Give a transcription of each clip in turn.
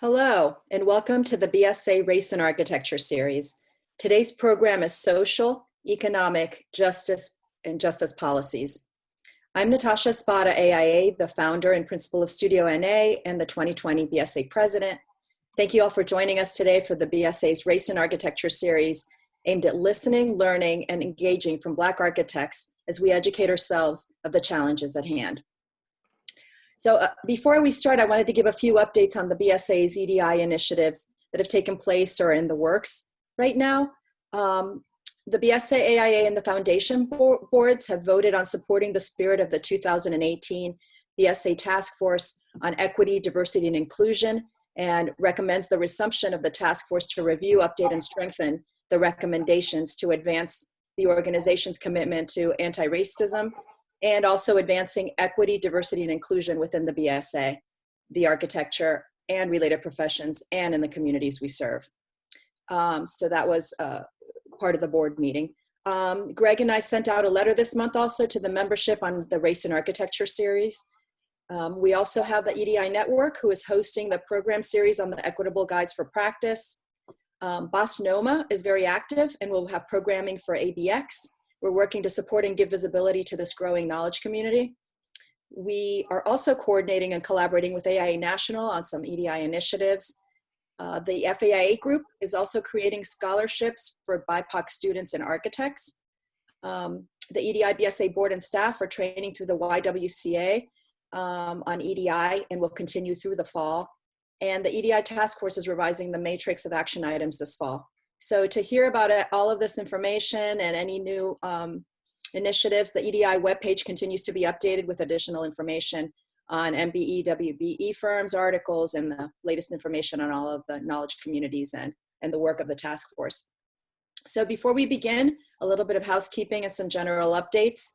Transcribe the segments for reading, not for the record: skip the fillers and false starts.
Hello, and welcome to the BSA Race and Architecture series. Today's program is Social, Economic, Justice, and Justice Policies. I'm Natasha Spada, AIA, the founder and principal of Studio NA and the 2020 BSA president. Thank you all for joining us today for the BSA's Race and Architecture series aimed at listening, learning, and engaging from Black architects as we educate ourselves of the challenges at hand. So before we start, I wanted to give a few updates on the BSA's EDI initiatives that have taken place or are in the works right now. The BSA, AIA, and the foundation boards have voted on supporting the spirit of the 2018 BSA Task Force on Equity, Diversity, and Inclusion, and recommends the resumption of the task force to review, update, and strengthen the recommendations to advance the organization's commitment to anti-racism, and also advancing equity, diversity, and inclusion within the BSA, the architecture, and related professions, and in the communities we serve. So that was part of the board meeting. Greg and I sent out a letter this month also to the membership on the Race and Architecture series. We also have the EDI Network, who is hosting the program series on the Equitable Guides for Practice. BOSNOMA is very active and will have programming for ABX. We're working to support and give visibility to this growing knowledge community. We are also coordinating and collaborating with AIA National on some EDI initiatives. The FAIA group is also creating scholarships for BIPOC students and architects. The EDI BSA board and staff are training through the YWCA on EDI and will continue through the fall. And the EDI task force is revising the matrix of action items this fall. So to hear about all of this information and any new initiatives, the EDI webpage continues to be updated with additional information on MBE, WBE firms, articles, and the latest information on all of the knowledge communities and the work of the task force. So before we begin, a little bit of housekeeping and some general updates.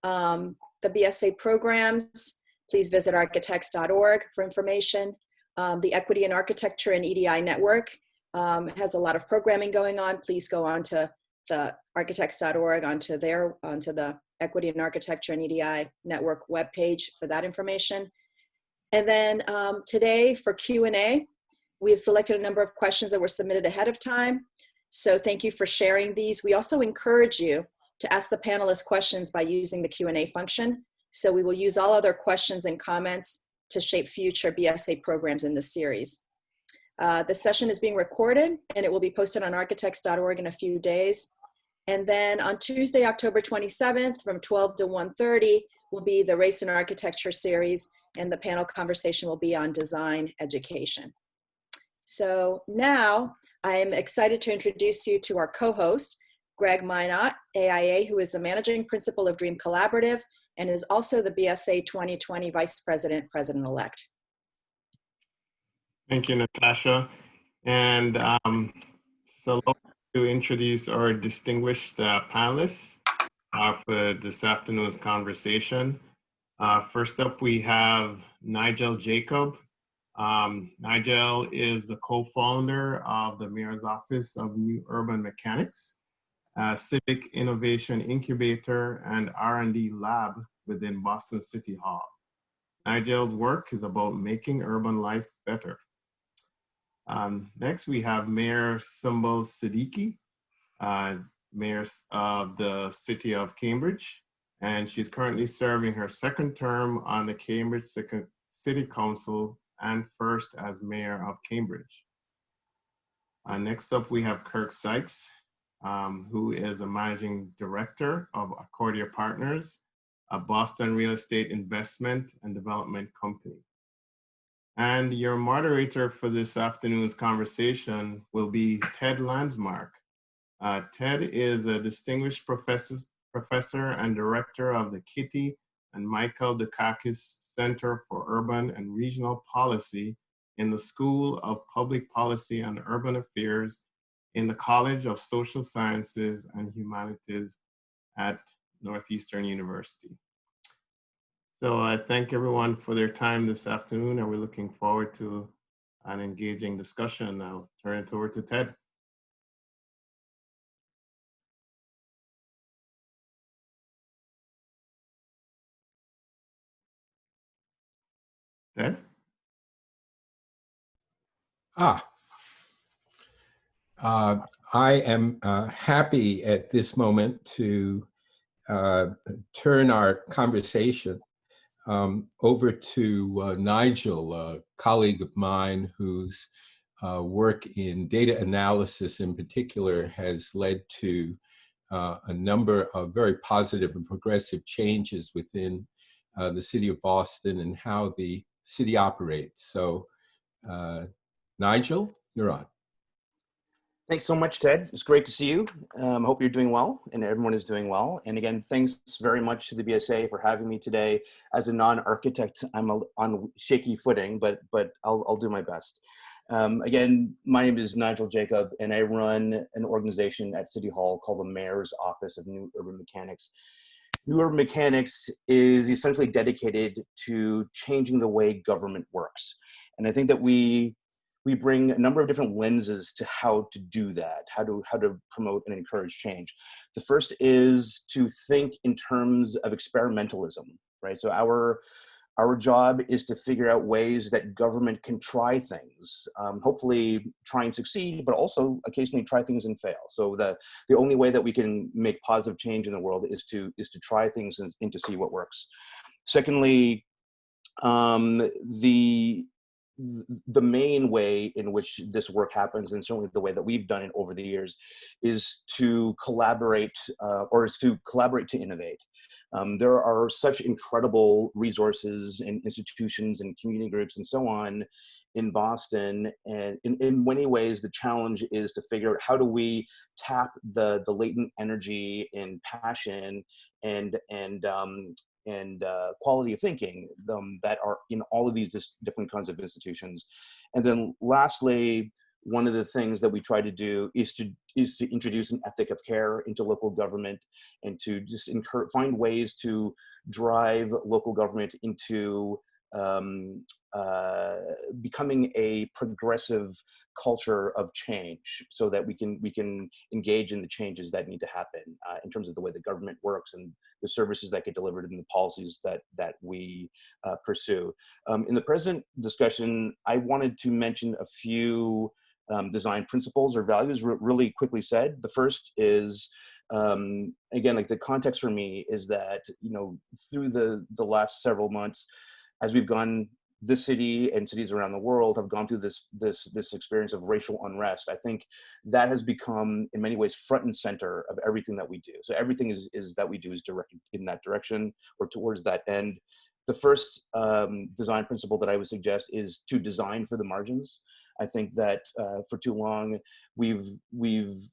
The BSA programs, please visit architects.org for information. The Equity in Architecture and EDI Network has a lot of programming going on. Please go on to the architects.org, onto the Equity in Architecture and EDI Network webpage for that information. And then today for Q&A, we have selected a number of questions that were submitted ahead of time. So thank you for sharing these. We also encourage you to ask the panelists questions by using the Q&A function. So we will use all other questions and comments to shape future BSA programs in this series. The session is being recorded and it will be posted on architects.org in a few days. And then on Tuesday, October 27th from 12 to 1:30 will be the Race and Architecture series, and the panel conversation will be on design education. So now I'm excited to introduce you to our co-host, Greg Minot, AIA, who is the managing principal of Dream Collaborative and is also the BSA 2020 Vice President, President-elect. Thank you, Natasha. And so to introduce our distinguished panelists for this afternoon's conversation. First up, we have Nigel Jacob. Nigel is the co-founder of the Mayor's Office of New Urban Mechanics, a civic innovation incubator and R&D lab within Boston City Hall. Nigel's work is about making urban life better. Next, we have Mayor Sumbul Siddiqui, Mayor of the City of Cambridge, and she's currently serving her second term on the Cambridge City Council and first as Mayor of Cambridge. Next up, we have Kirk Sykes, who is a Managing Director of Accordia Partners, a Boston real estate investment and development company. And your moderator for this afternoon's conversation will be Ted Landsmark. Ted is a distinguished professor and director of the Kitty and Michael Dukakis Center for Urban and Regional Policy in the School of Public Policy and Urban Affairs in the College of Social Sciences and Humanities at Northeastern University. So I thank everyone for their time this afternoon, and we're looking forward to an engaging discussion. I'll turn it over to Ted. Ted? Ah, I am happy at this moment to turn our conversation over to Nigel, a colleague of mine whose work in data analysis in particular has led to a number of very positive and progressive changes within the city of Boston and how the city operates. So, Nigel, you're on. Thanks so much, Ted. It's great to see you. I hope you're doing well and everyone is doing well. And again, thanks very much to the BSA for having me today. As a non-architect, I'm on shaky footing, but I'll do my best. Again, my name is Nigel Jacob, and I run an organization at City Hall called the Mayor's Office of New Urban Mechanics. New Urban Mechanics is essentially dedicated to changing the way government works. And I think that we bring a number of different lenses to how to do that, how to promote and encourage change. The first is to think in terms of experimentalism, right? So our job is to figure out ways that government can try things, hopefully try and succeed, but also occasionally try things and fail. So the only way that we can make positive change in the world is to try things and to see what works. Secondly, the main way in which this work happens, and certainly the way that we've done it over the years, is to collaborate, to innovate. There are such incredible resources and institutions and community groups and so on in Boston, and in many ways the challenge is to figure out how do we tap the latent energy and passion and quality of thinking that are in all of these different kinds of institutions. And then lastly, one of the things that we try to do is to introduce an ethic of care into local government, and to just find ways to drive local government into becoming a progressive culture of change, so that we can engage in the changes that need to happen in terms of the way the government works and the services that get delivered and the policies that we pursue. In the present discussion, I wanted to mention a few design principles or values really quickly said. The first is, again, like the context for me is that, you know, through the last several months, as we've gone, this city and cities around the world have gone through this experience of racial unrest. I think that has become, in many ways, front and center of everything that we do. So everything is that we do is directed in that direction or towards that end. The first design principle that I would suggest is to design for the margins. I think that for too long, we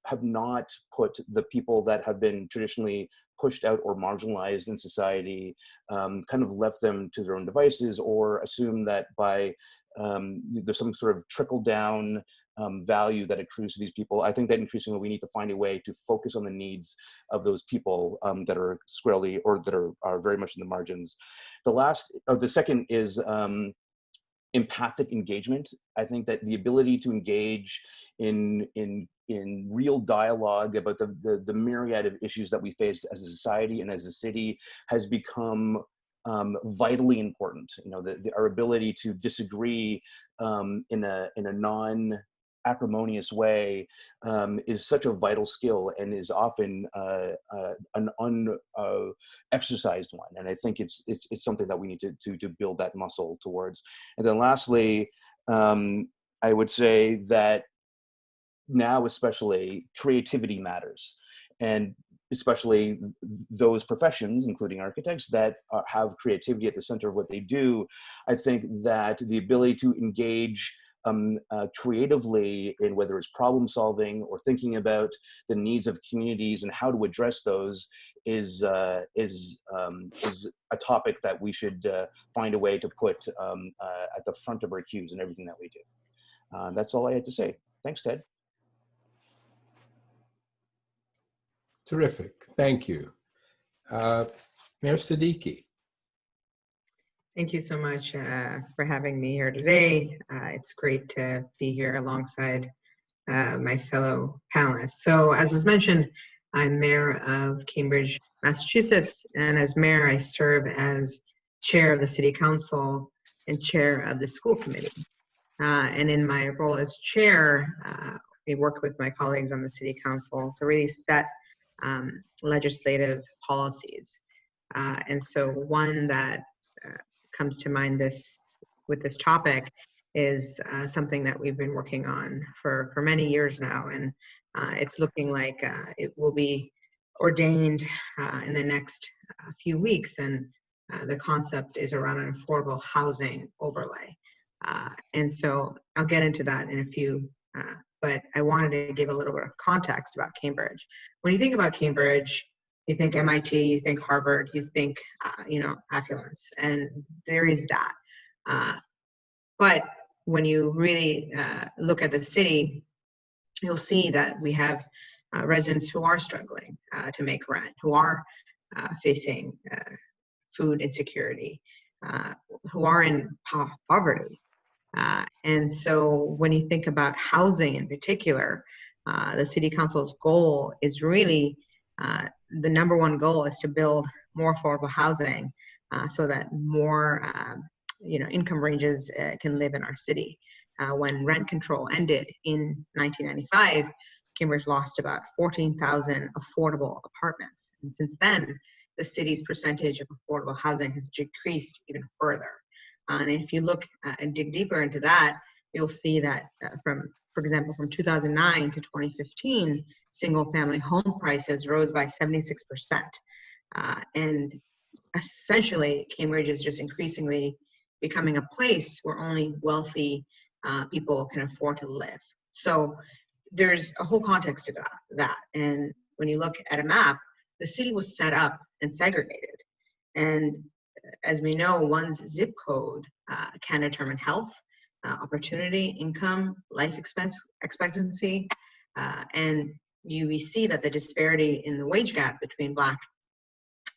have not put the people that have been traditionally pushed out or marginalized in society, kind of left them to their own devices, or assume that by there's some sort of trickle down value that accrues to these people. I think that increasingly we need to find a way to focus on the needs of those people that are squarely, or that are very much in the margins. The second is empathic engagement. I think that the ability to engage in real dialogue about the myriad of issues that we face as a society and as a city has become vitally important. You know, our ability to disagree in a non-acrimonious way is such a vital skill, and is often an exercised one. And I think it's something that we need to build that muscle towards. And then lastly, I would say that now especially creativity matters, and especially those professions, including architects, that have creativity at the center of what they do. I think that the ability to engage creatively in whether it's problem solving or thinking about the needs of communities and how to address those is a topic that we should find a way to put at the front of our cues in everything that we do. That's all I had to say. Thanks, Ted. Terrific. Thank you. Mayor Siddiqui. Thank you so much for having me here today. It's great to be here alongside my fellow panelists. So as was mentioned, I'm mayor of Cambridge, Massachusetts, and as mayor, I serve as chair of the city council and chair of the school committee. And in my role as chair, we worked with my colleagues on the city council to really set legislative policies. And so one that comes to mind with this topic is something that we've been working on for many years now. And it's looking like it will be ordained in the next few weeks. And the concept is around an affordable housing overlay. And so I'll get into that in a few, but I wanted to give a little bit of context about Cambridge. When you think about Cambridge, you think MIT, you think Harvard, you think, affluence, and there is that. But when you really look at the city, you'll see that we have residents who are struggling to make rent, who are facing food insecurity, who are in poverty. And so when you think about housing in particular, the city council's goal is really, the number one goal is to build more affordable housing so that more income ranges can live in our city. When rent control ended in 1995, Cambridge lost about 14,000 affordable apartments. And since then, the city's percentage of affordable housing has decreased even further. And if you look and dig deeper into that, you'll see that for example, from 2009 to 2015, single family home prices rose by 76%. And essentially, Cambridge is just increasingly becoming a place where only wealthy people can afford to live. So there's a whole context to that. And when you look at a map, the city was set up and segregated. And as we know, one's zip code can determine health, opportunity, income, life expectancy, and we see that the disparity in the wage gap between Black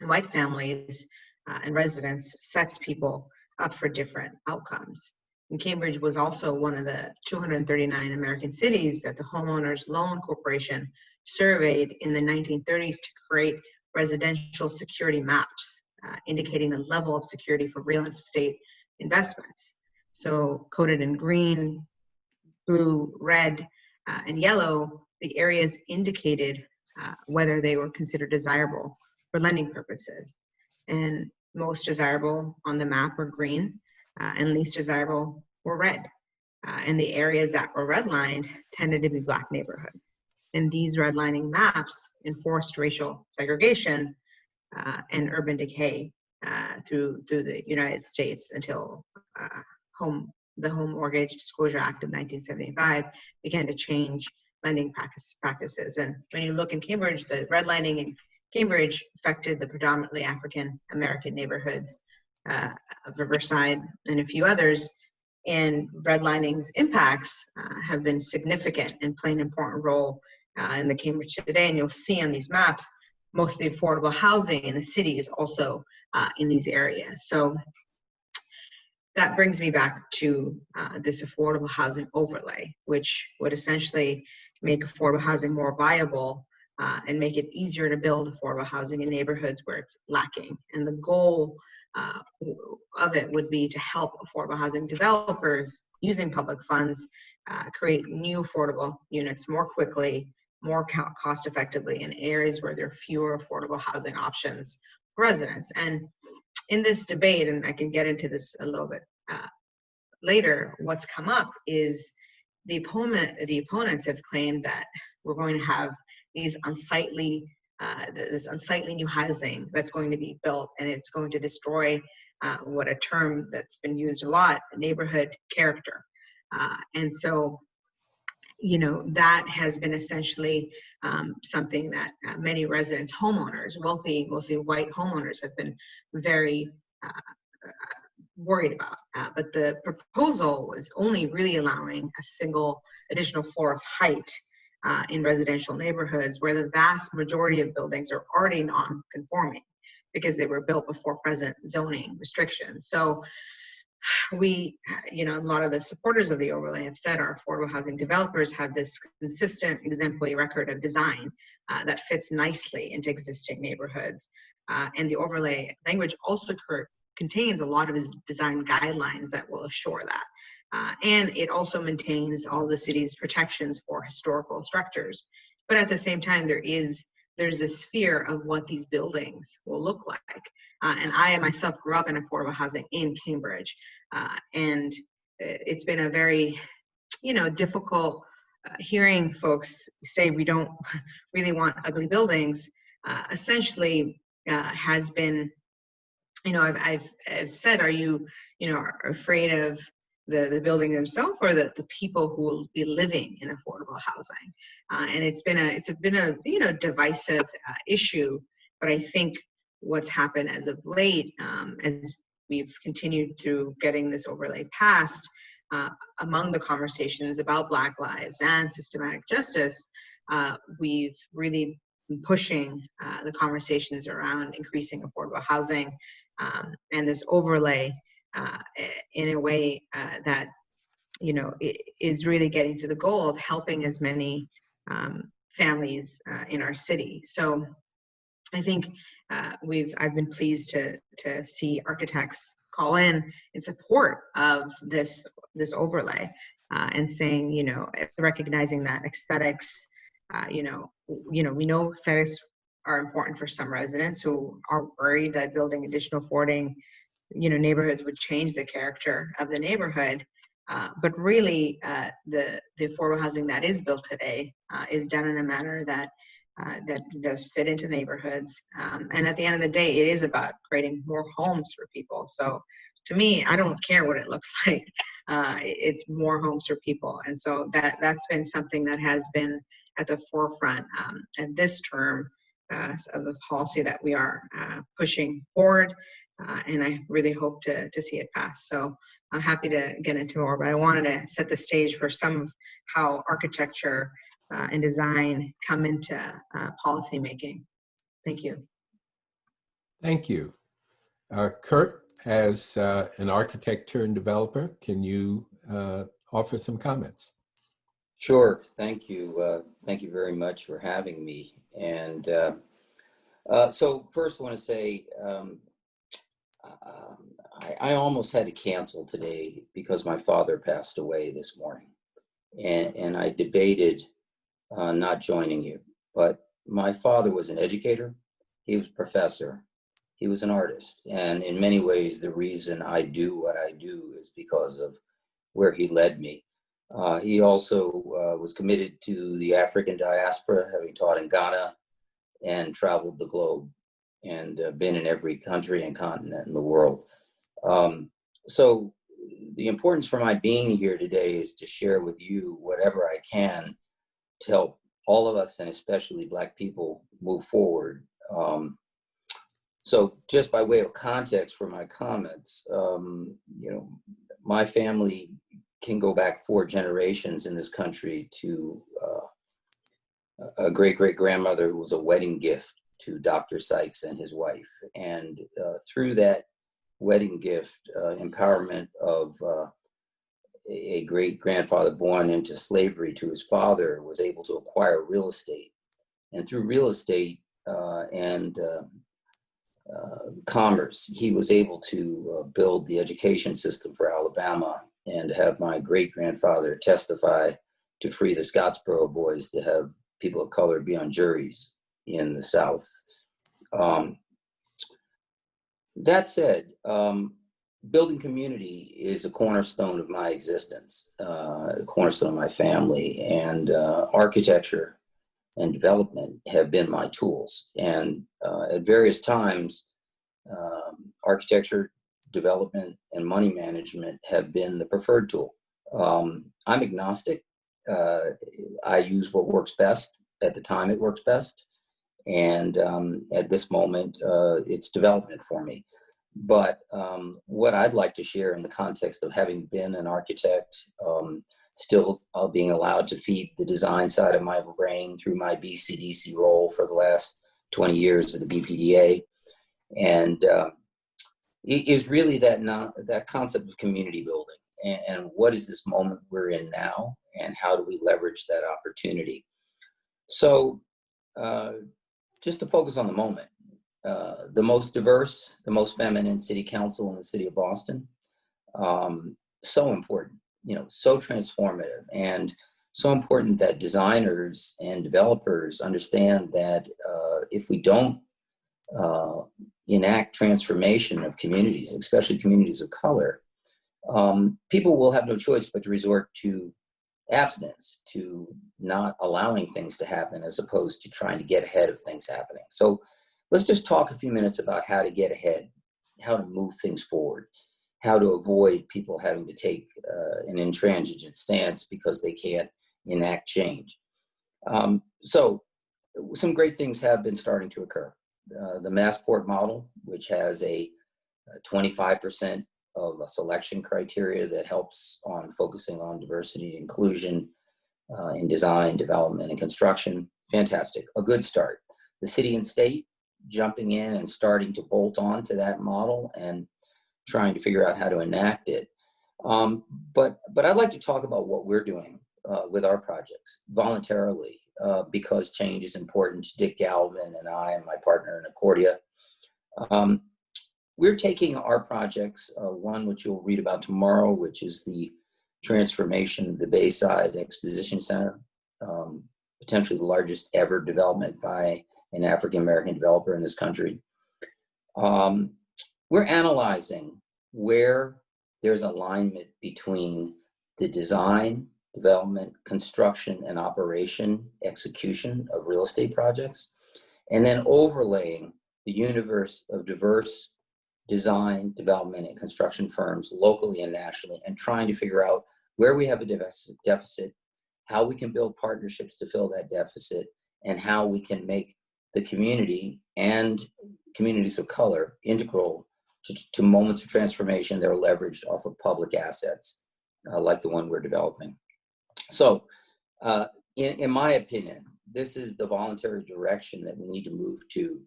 and white families and residents sets people up for different outcomes. And Cambridge was also one of the 239 American cities that the Homeowners Loan Corporation surveyed in the 1930s to create residential security maps, indicating the level of security for real estate investments. So coded in green, blue, red, and yellow, the areas indicated whether they were considered desirable for lending purposes. And most desirable on the map were green, and least desirable were red. And the areas that were redlined tended to be Black neighborhoods. And these redlining maps enforced racial segregation and urban decay through the United States until the Home Mortgage Disclosure Act of 1975 began to change lending practices. And when you look in Cambridge, the redlining in Cambridge affected the predominantly African American neighborhoods of Riverside and a few others. And redlining's impacts have been significant and play an important role in the Cambridge today. And you'll see on these maps, most of the affordable housing in the city is also in these areas. So that brings me back to this affordable housing overlay, which would essentially make affordable housing more viable and make it easier to build affordable housing in neighborhoods where it's lacking. And the goal of it would be to help affordable housing developers using public funds create new affordable units more quickly, more cost effectively in areas where there are fewer affordable housing options for residents. And in this debate, and I can get into this a little bit later, what's come up is the opponents have claimed that we're going to have these unsightly, this unsightly new housing that's going to be built, and it's going to destroy what a term that's been used a lot, neighborhood character. And so, that has been essentially something that many residents, homeowners, wealthy, mostly white homeowners, have been very worried about. But the proposal is only really allowing a single additional floor of height in residential neighborhoods where the vast majority of buildings are already non-conforming because they were built before present zoning restrictions. So we, a lot of the supporters of the overlay have said our affordable housing developers have this consistent, exemplary record of design that fits nicely into existing neighborhoods. And the overlay language also contains a lot of design guidelines that will assure that. And it also maintains all the city's protections for historical structures. But at the same time, there's a sphere of what these buildings will look like. And I myself grew up in affordable housing in Cambridge. And it's been a very, difficult hearing folks say we don't really want ugly buildings. Essentially has been, I've said, are you, afraid of the building themselves or the people who will be living in affordable housing? And it's been a divisive issue. But I think what's happened as of late, as we've continued through getting this overlay passed, among the conversations about Black lives and systematic justice, we've really been pushing the conversations around increasing affordable housing and this overlay in a way that is really getting to the goal of helping as many families in our city. So I think I've been pleased to see architects call in support of this overlay and saying, recognizing that aesthetics, we know aesthetics are important for some residents who are worried that building additional affording, neighborhoods would change the character of the neighborhood. But really, the affordable housing that is built today is done in a manner that does fit into neighborhoods. And at the end of the day, it is about creating more homes for people. So to me, I don't care what it looks like. It's more homes for people. And so that's been something that has been at the forefront at this term of the policy that we are pushing forward. And I really hope to see it pass. So I'm happy to get into more, but I wanted to set the stage for some of how architecture and design come into policy making. Thank you. Thank you. Kurt, as an architect turned developer, can you offer some comments? Sure. Thank you. Thank you very much for having me. And so first I want to say, I almost had to cancel today because my father passed away this morning. And I debated not joining you. But my father was an educator. He was a professor. He was an artist. And in many ways, the reason I do what I do is because of where he led me. He also was committed to the African diaspora, having taught in Ghana and traveled the globe and been in every country and continent in the world. So the importance for my being here today is to share with you whatever I can to help all of us, and especially Black people, move forward. So just by way of context for my comments, my family can go back 4 generations in this country to a great-great-grandmother who was a wedding gift to Dr. Sykes and his wife. And through that wedding gift, empowerment of a great-grandfather born into slavery to his father was able to acquire real estate. And through real estate and commerce, he was able to build the education system for Alabama and have my great-grandfather testify to free the Scottsboro boys to have people of color be on juries in the South. That said, building community is a cornerstone of my existence, a cornerstone of my family, and architecture and development have been my tools. And at various times, architecture, development, and money management have been the preferred tool. I'm agnostic. I use what works best at the time it works best. And at this moment, it's development for me. But what I'd like to share in the context of having been an architect, still being allowed to feed the design side of my brain through my BCDC role for the last 20 years at the BPDA, and is really that concept of community building. And what is this moment we're in now, and how do we leverage that opportunity? So just to focus on the moment, the most diverse, the most feminine city council in the city of Boston, so important. so transformative and so important that designers and developers understand that if we don't enact transformation of communities, especially communities of color, people will have no choice but to resort to abstinence, to not allowing things to happen as opposed to trying to get ahead of things happening. So let's just talk a few minutes about how to get ahead, how to move things forward, how to avoid people having to take an intransigent stance because they can't enact change. So some great things have been starting to occur. The Massport model, which has a 25% of a selection criteria that helps on focusing on diversity and inclusion in design, development, and construction. Fantastic, a good start. The city and state jumping in and starting to bolt on to that model and trying to figure out how to enact it. But I'd like to talk about what we're doing with our projects voluntarily because change is important to Dick Galvin and I and my partner in Accordia. We're taking our projects, one which you'll read about tomorrow, which is the transformation of the Bayside Exposition Center, potentially the largest ever development by an African-American developer in this country. We're analyzing where there's alignment between the design, development, construction, and operation, execution of real estate projects, and then overlaying the universe of diverse design, development, and construction firms locally and nationally, and trying to figure out where we have a deficit, how we can build partnerships to fill that deficit, and how we can make the community and communities of color integral to moments of transformation that are leveraged off of public assets, like the one we're developing. So, in my opinion, this is the voluntary direction that we need to move to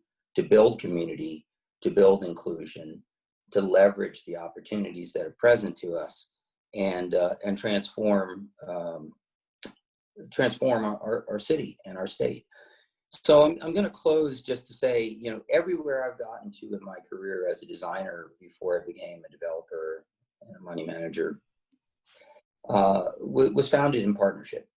build community, to build inclusion, to leverage the opportunities that are present to us, and transform our city and our state. So I'm going to close just to say, everywhere I've gotten to in my career as a designer before I became a developer and a money manager was founded in partnership.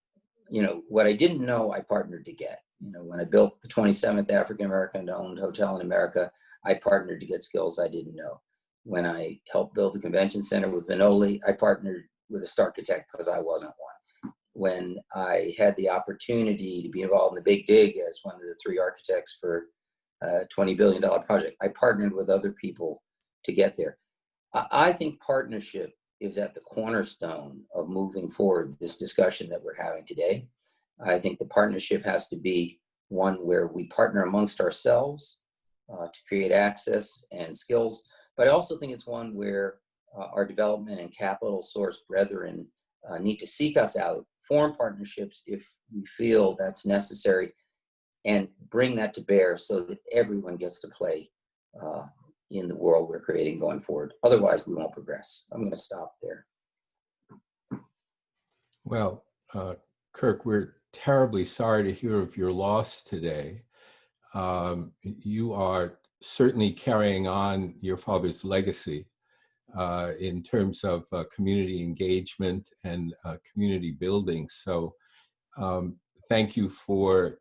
What I didn't know, I partnered to get. When I built the 27th African-American owned hotel in America, I partnered to get skills I didn't know. When I helped build a convention center with Vinoli, I partnered with a Starchitect because I wasn't one. When I had the opportunity to be involved in the Big Dig as one of the 3 architects for a $20 billion project, I partnered with other people to get there. I think partnership is at the cornerstone of moving forward this discussion that we're having today. I think the partnership has to be one where we partner amongst ourselves to create access and skills, but I also think it's one where our development and capital source brethren need to seek us out, form partnerships if we feel that's necessary, and bring that to bear so that everyone gets to play in the world we're creating going forward. Otherwise, we won't progress. I'm going to stop there. Well, Kirk, we're terribly sorry to hear of your loss today. You are certainly carrying on your father's legacy in terms of community engagement and community building. So thank you for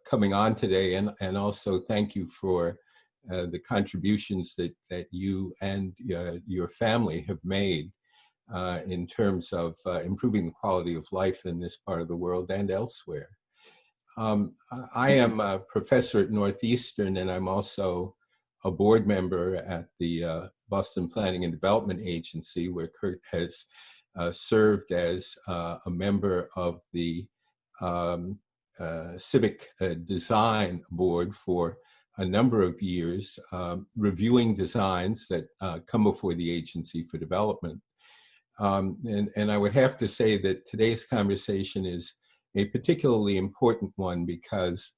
coming on today, and also thank you for the contributions that you and your family have made in terms of improving the quality of life in this part of the world and elsewhere. I am a professor at Northeastern, and I'm also a board member at the Boston Planning and Development Agency, where Kurt has served as a member of the Civic Design Board for a number of years, reviewing designs that come before the agency for development. And I would have to say that today's conversation is a particularly important one because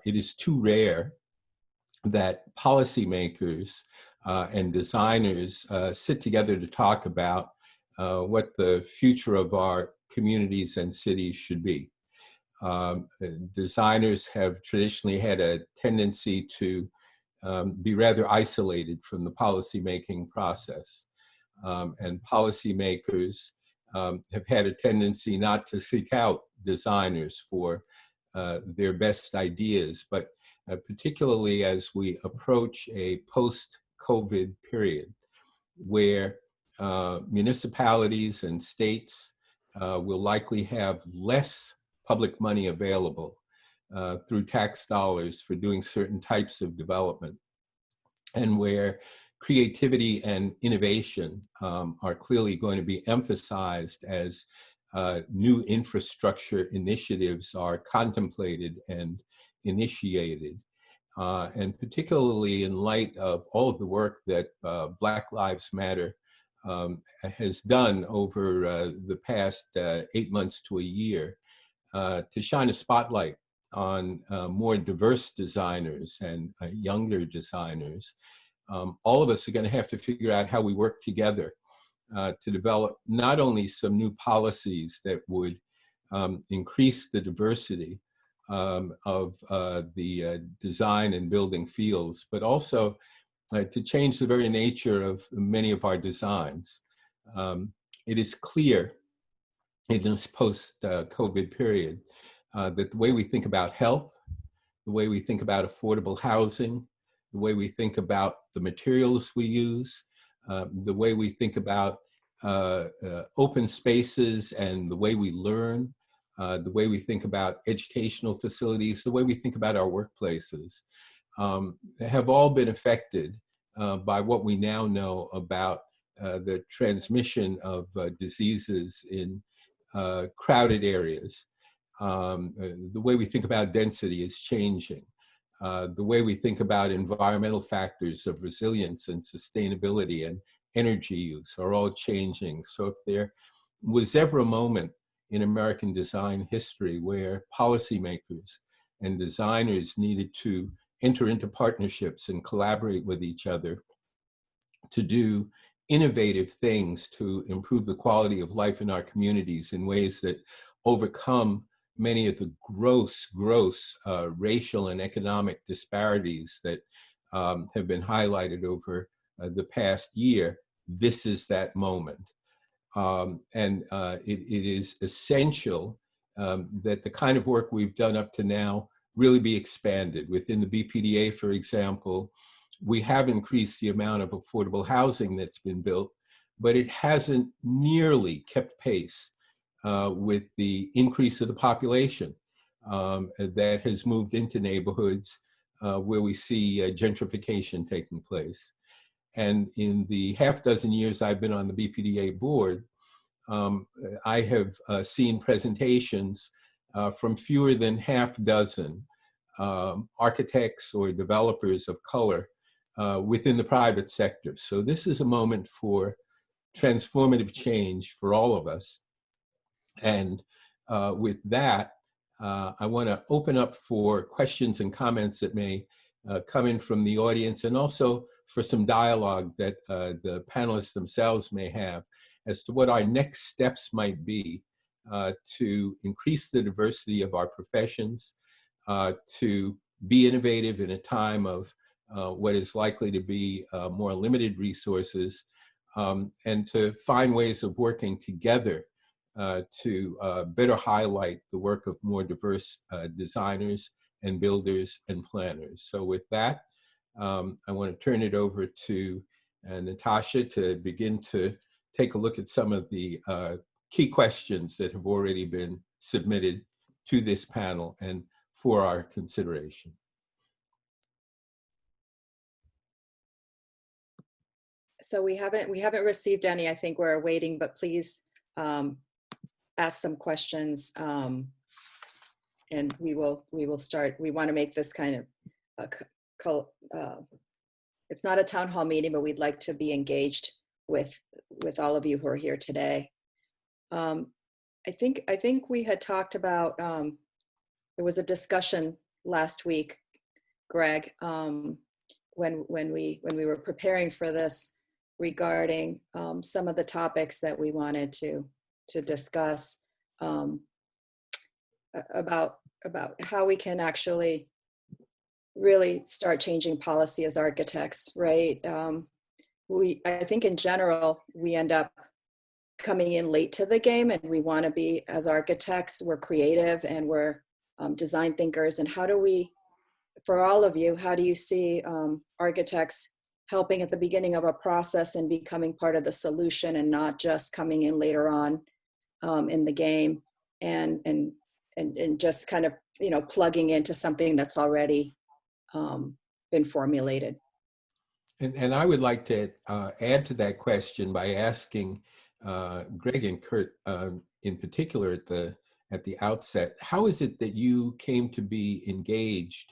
it is too rare that policymakers and designers sit together to talk about what the future of our communities and cities should be. Designers have traditionally had a tendency to be rather isolated from the policymaking process. And policymakers have had a tendency not to seek out designers for their best ideas, but particularly as we approach a post-COVID period where municipalities and states will likely have less public money available through tax dollars for doing certain types of development, and where creativity and innovation are clearly going to be emphasized as new infrastructure initiatives are contemplated and initiated. And particularly in light of all of the work that Black Lives Matter has done over the past 8 months to a year, to shine a spotlight on more diverse designers and younger designers. All of us are going to have to figure out how we work together to develop not only some new policies that would increase the diversity of the design and building fields, but also to change the very nature of many of our designs. It is clear in this post-COVID period that the way we think about health, the way we think about affordable housing, the way we think about the materials we use, the way we think about open spaces and the way we learn, the way we think about educational facilities, the way we think about our workplaces, have all been affected by what we now know about the transmission of diseases in crowded areas. The way we think about density is changing. The way we think about environmental factors of resilience and sustainability and energy use are all changing. So if there was ever a moment in American design history where policymakers and designers needed to enter into partnerships and collaborate with each other to do innovative things to improve the quality of life in our communities in ways that overcome many of the gross racial and economic disparities that have been highlighted over the past year, this is that moment. It is essential that the kind of work we've done up to now really be expanded. Within the BPDA, for example, we have increased the amount of affordable housing that's been built, but it hasn't nearly kept pace with the increase of the population that has moved into neighborhoods where we see gentrification taking place. And in the half dozen years I've been on the BPDA board, I have seen presentations from fewer than half dozen architects or developers of color within the private sector. So this is a moment for transformative change for all of us. And with that, I want to open up for questions and comments that may come in from the audience, and also for some dialogue that the panelists themselves may have as to what our next steps might be to increase the diversity of our professions, to be innovative in a time of what is likely to be more limited resources, and to find ways of working together to better highlight the work of more diverse designers and builders and planners. So with that, I want to turn it over to Natasha to begin to take a look at some of the key questions that have already been submitted to this panel and for our consideration. So we haven't received any. I think we're waiting, but please ask some questions, and we will start. We want to make this kind of it's not a town hall meeting, but we'd like to be engaged with all of you who are here today. I think we had talked about, there was a discussion last week, Greg, when we were preparing for this, regarding some of the topics that we wanted to discuss about how we can actually really start changing policy as architects, right? I think in general, we end up coming in late to the game, and we want to be, as architects, we're creative and we're design thinkers. And how do we, for all of you, how do you see architects helping at the beginning of a process and becoming part of the solution and not just coming in later on in the game and just kind of, you know, plugging into something that's already been formulated? And I would like to add to that question by asking Greg and Kurt in particular at the outset, how is it that you came to be engaged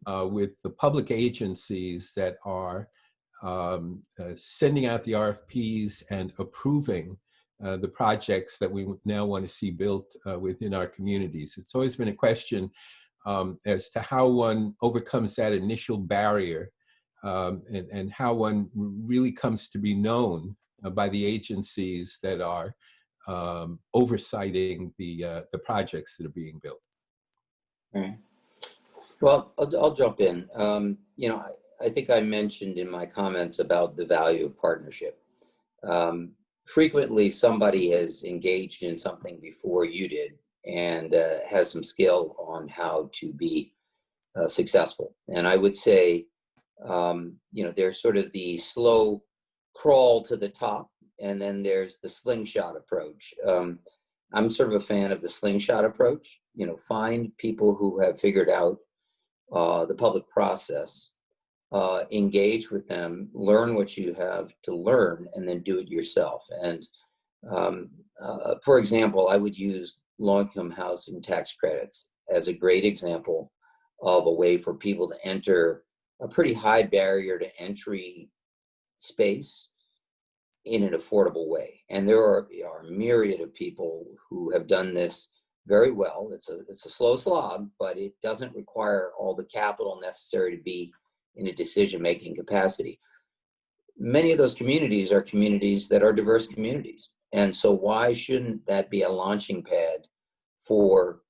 with the public agencies that are sending out the RFPs and approving the projects that we now want to see built within our communities? It's always been a question as to how one overcomes that initial barrier and how one really comes to be known by the agencies that are oversighting the projects that are being built. All right. Well, I'll jump in. You know, I think I mentioned in my comments about the value of partnership. Frequently, somebody has engaged in something before you did and has some skill on how to be successful. And I would say, you know, there's sort of the slow crawl to the top, and then there's the slingshot approach. I'm sort of a fan of the slingshot approach. You know, find people who have figured out the public process, engage with them, learn what you have to learn, and then do it yourself. And for example, I would use low-income housing tax credits as a great example of a way for people to enter a pretty high barrier to entry space in an affordable way. And there are a myriad of people who have done this very well. It's a slow slog, but it doesn't require all the capital necessary to be in a decision-making capacity. Many of those communities are communities that are diverse communities. And so why shouldn't that be a launching pad for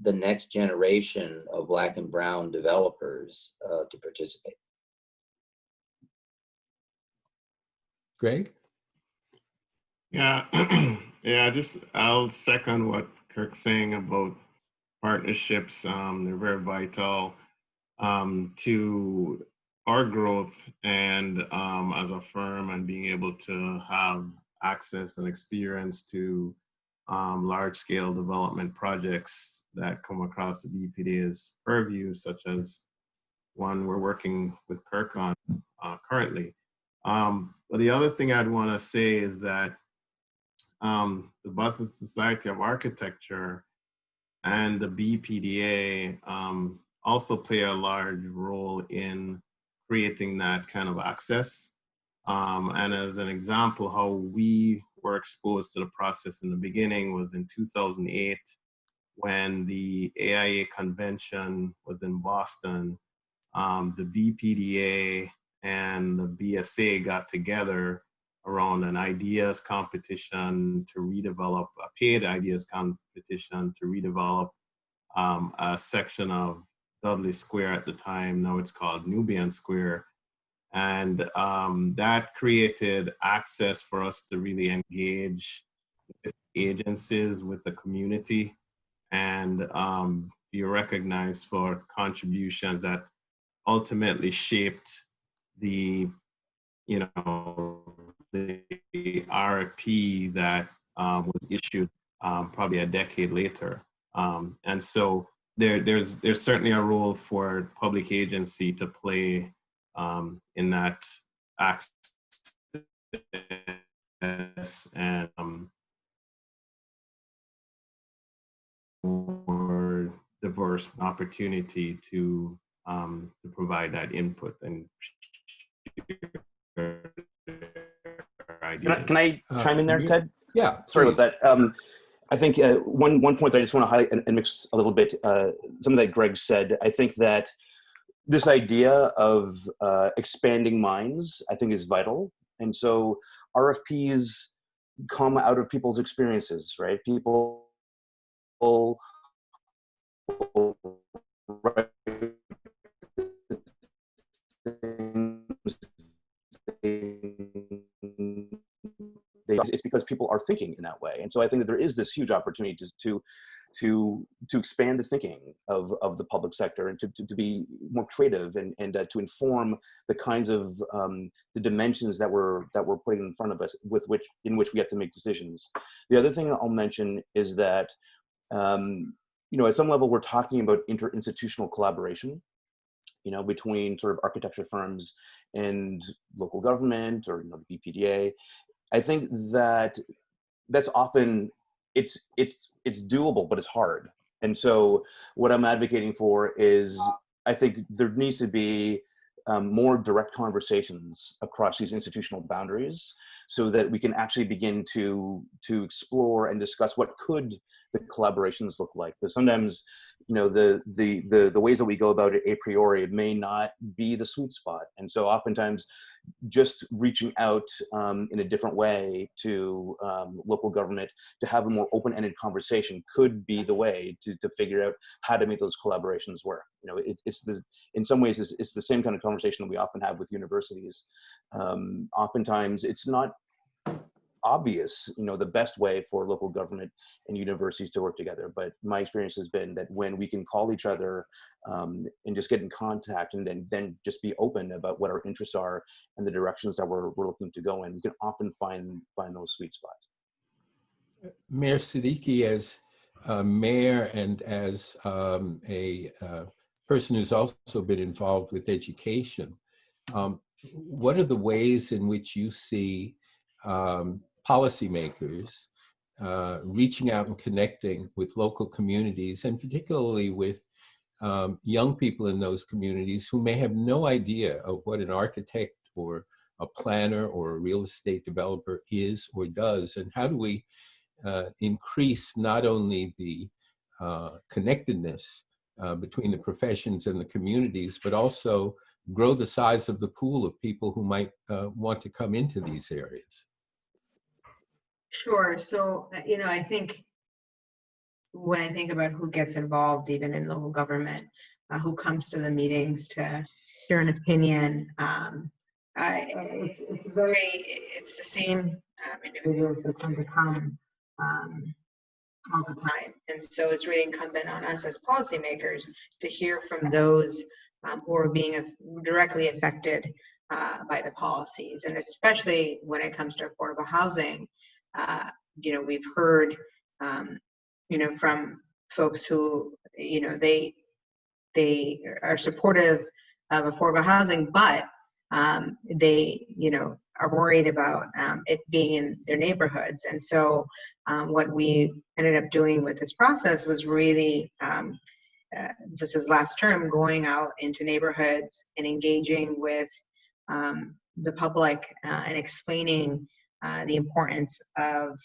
the next generation of Black and Brown developers to participate? Greg? Yeah, yeah, I'll second what Kirk's saying about partnerships. They're very vital to our growth and as a firm, and being able to have access and experience to large-scale development projects that come across the BPD's purview, such as one we're working with Kirk on currently. But the other thing I'd want to say is that the Boston Society of Architecture and the BPDA also play a large role in creating that kind of access. And as an example, how we were exposed to the process in the beginning was in 2008, when the AIA convention was in Boston. The BPDA and the BSA got together around an ideas competition to redevelop, a paid ideas competition to redevelop a section of Dudley Square at the time. Now it's called Nubian Square. And that created access for us to really engage with agencies, with the community, and be recognized for contributions that ultimately shaped the, you know, the RFP that was issued probably a decade later. And so there's certainly a role for public agency to play in that access and more diverse opportunity to provide that input and ideas. Can I chime in there, Ted? Yeah. Sorry about that. I think one point that I just want to highlight and mix a little bit, something that Greg said. I think that this idea of expanding minds, I think, is vital. And so RFPs come out of people's experiences, right? People write things they it's because people are thinking in that way. And so I think that there is this huge opportunity to expand the thinking of the public sector, and to be more creative, and to inform the kinds of the dimensions that we're putting in front of us in which we have to make decisions. The other thing I'll mention is that at some level we're talking about interinstitutional collaboration, between sort of architecture firms and local government, or the BPDA. I think that's often it's doable, but it's hard. And so what I'm advocating for is, I think there needs to be more direct conversations across these institutional boundaries, so that we can actually begin to explore and discuss what could the collaborations look like. Because sometimes, the ways that we go about it a priori may not be the sweet spot. And so oftentimes just reaching out in a different way to local government to have a more open-ended conversation could be the way to figure out how to make those collaborations work. In some ways, it's the same kind of conversation that we often have with universities. Oftentimes it's not obvious, the best way for local government and universities to work together. But my experience has been that when we can call each other and just get in contact, and then just be open about what our interests are and the directions that we're looking to go in, we can often find those sweet spots. Mayor Siddiqui, as mayor and as a person who's also been involved with education, what are the ways in which you see policymakers reaching out and connecting with local communities, and particularly with young people in those communities who may have no idea of what an architect or a planner or a real estate developer is or does? And how do we increase not only the connectedness between the professions and the communities, but also grow the size of the pool of people who might want to come into these areas? Sure. So, I think when I think about who gets involved, even in local government, who comes to the meetings to share an opinion, it's the same individuals who come all the time. And so it's really incumbent on us as policymakers to hear from those who are being directly affected by the policies. And especially when it comes to affordable housing, we've heard, from folks who, they are supportive of affordable housing, but they, are worried about it being in their neighborhoods. And so what we ended up doing with this process was really, just as last term, going out into neighborhoods and engaging with the public and explaining the importance of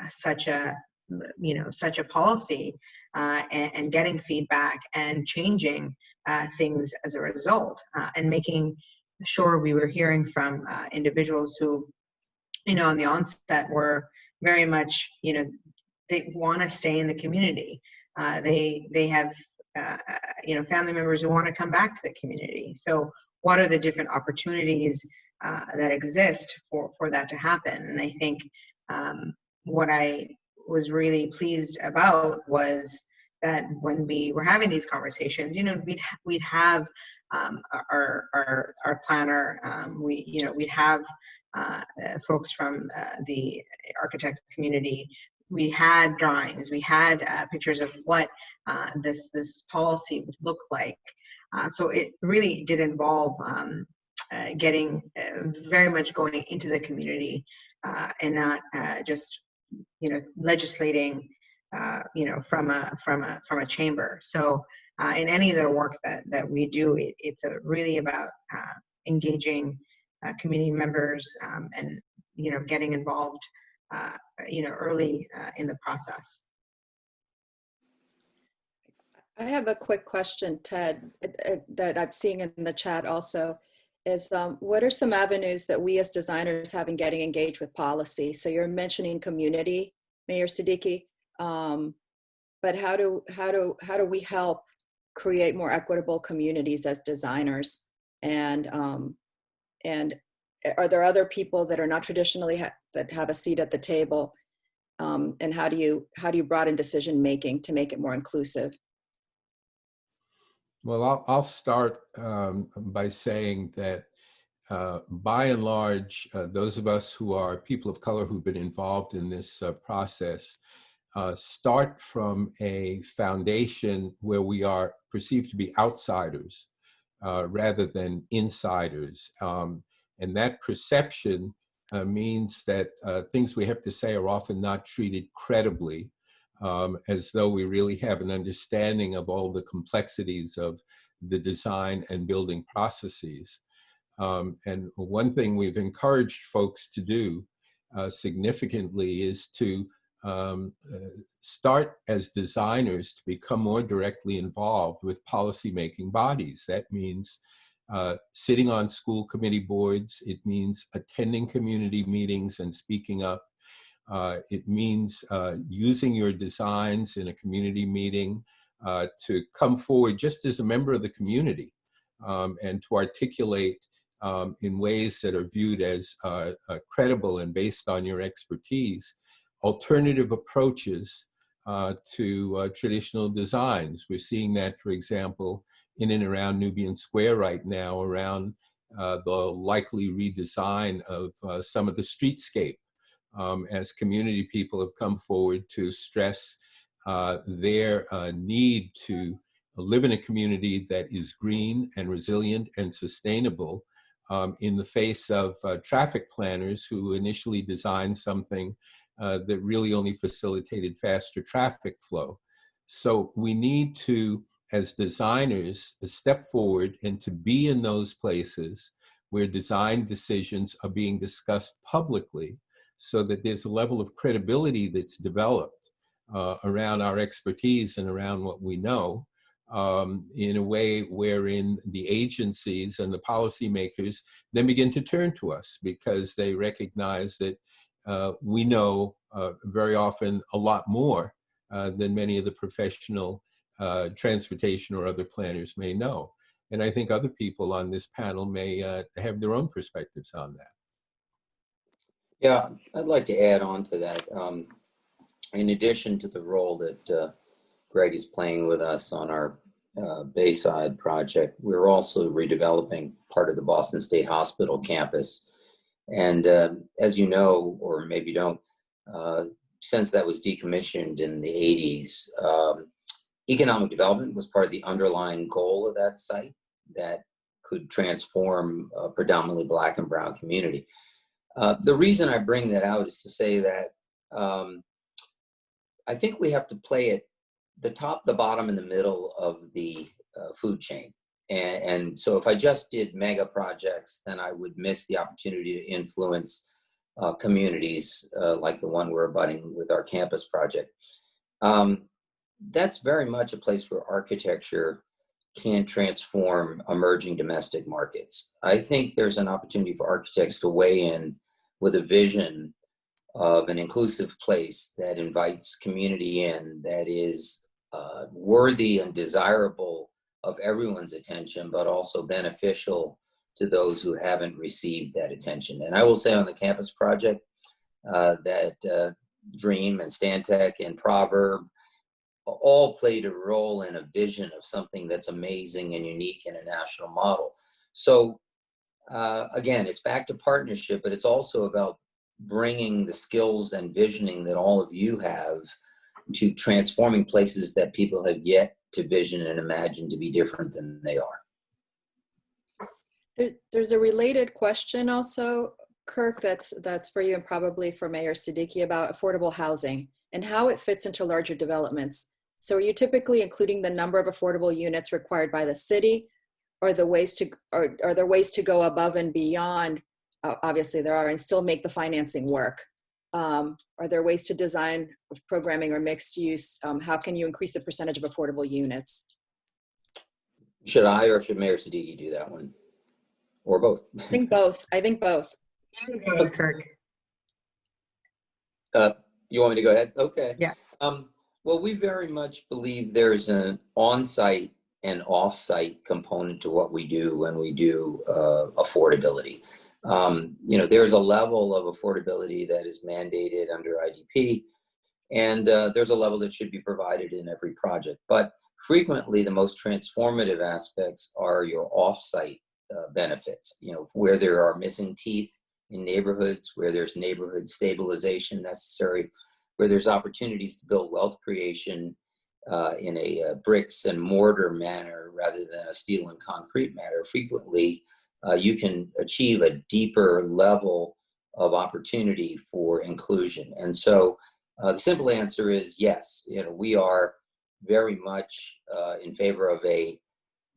such a policy, and getting feedback and changing things as a result, and making sure we were hearing from individuals who, on the onset were very much, they want to stay in the community. They have, family members who want to come back to the community. So what are the different opportunities that exist for that to happen? And I think what I was really pleased about was that when we were having these conversations, we'd have our planner, we'd have folks from the architect community. We had drawings, we had pictures of what this policy would look like. So it really did involve getting very much going into the community and not just legislating from a chamber. So in any of the work that we do, it's really about engaging community members and getting involved early in the process. I have a quick question, Ted, that I'm seeing in the chat also, is what are some avenues that we as designers have in getting engaged with policy? So you're mentioning community, Mayor Siddiqui, but how do we help create more equitable communities as designers? And are there other people that are not traditionally that have a seat at the table? And how do you broaden decision making to make it more inclusive? Well, I'll start by saying that by and large, those of us who are people of color who've been involved in this process start from a foundation where we are perceived to be outsiders rather than insiders. And that perception means that things we have to say are often not treated credibly, as though we really have an understanding of all the complexities of the design and building processes. And one thing we've encouraged folks to do significantly is to start as designers to become more directly involved with policymaking bodies. That means sitting on school committee boards. It means attending community meetings and speaking up. It means using your designs in a community meeting to come forward just as a member of the community and to articulate in ways that are viewed as credible and based on your expertise, alternative approaches to traditional designs. We're seeing that, for example, in and around Nubian Square right now, around the likely redesign of some of the streetscape, as community people have come forward to stress their need to live in a community that is green and resilient and sustainable in the face of traffic planners who initially designed something that really only facilitated faster traffic flow. So we need to, as designers, step forward and to be in those places where design decisions are being discussed publicly, so that there's a level of credibility that's developed around our expertise and around what we know, in a way wherein the agencies and the policymakers then begin to turn to us because they recognize that we know very often a lot more than many of the professional transportation or other planners may know. And I think other people on this panel may have their own perspectives on that. Yeah, I'd like to add on to that. In addition to the role that Greg is playing with us on our Bayside project, we're also redeveloping part of the Boston State Hospital campus. And as you know, or maybe don't, since that was decommissioned in the 80s, economic development was part of the underlying goal of that site that could transform a predominantly Black and brown community. The reason I bring that out is to say that I think we have to play at the top, the bottom, and the middle of the food chain. And so if I just did mega projects, then I would miss the opportunity to influence communities like the one we're abutting with our campus project. That's very much a place where architecture can transform emerging domestic markets. I think there's an opportunity for architects to weigh in with a vision of an inclusive place that invites community in, that is worthy and desirable of everyone's attention, but also beneficial to those who haven't received that attention. And I will say on the campus project that Dream and Stantec and Proverb all played a role in a vision of something that's amazing and unique in a national model. So again, it's back to partnership, but it's also about bringing the skills and visioning that all of you have to transforming places that people have yet to vision and imagine to be different than they are. There's a related question also, Kirk, that's for you and probably for Mayor Siddiqui, about affordable housing and how it fits into larger developments. So are you typically including the number of affordable units required by the city, or are there ways to go above and beyond? Obviously there are, and still make the financing work. Are there ways to design programming or mixed use? How can you increase the percentage of affordable units? Should I or should Mayor Siddiqui do that one? Or both? I think both. You can go, Kirk. You want me to go ahead? Okay. Yeah. Well, we very much believe there's an on-site and off-site component to what we do when we do affordability. There's a level of affordability that is mandated under IDP, and there's a level that should be provided in every project. But frequently, the most transformative aspects are your off-site benefits, where there are missing teeth in neighborhoods, where there's neighborhood stabilization necessary, where there's opportunities to build wealth creation in a bricks and mortar manner rather than a steel and concrete manner. Frequently, you can achieve a deeper level of opportunity for inclusion. And so the simple answer is yes. We are very much in favor of a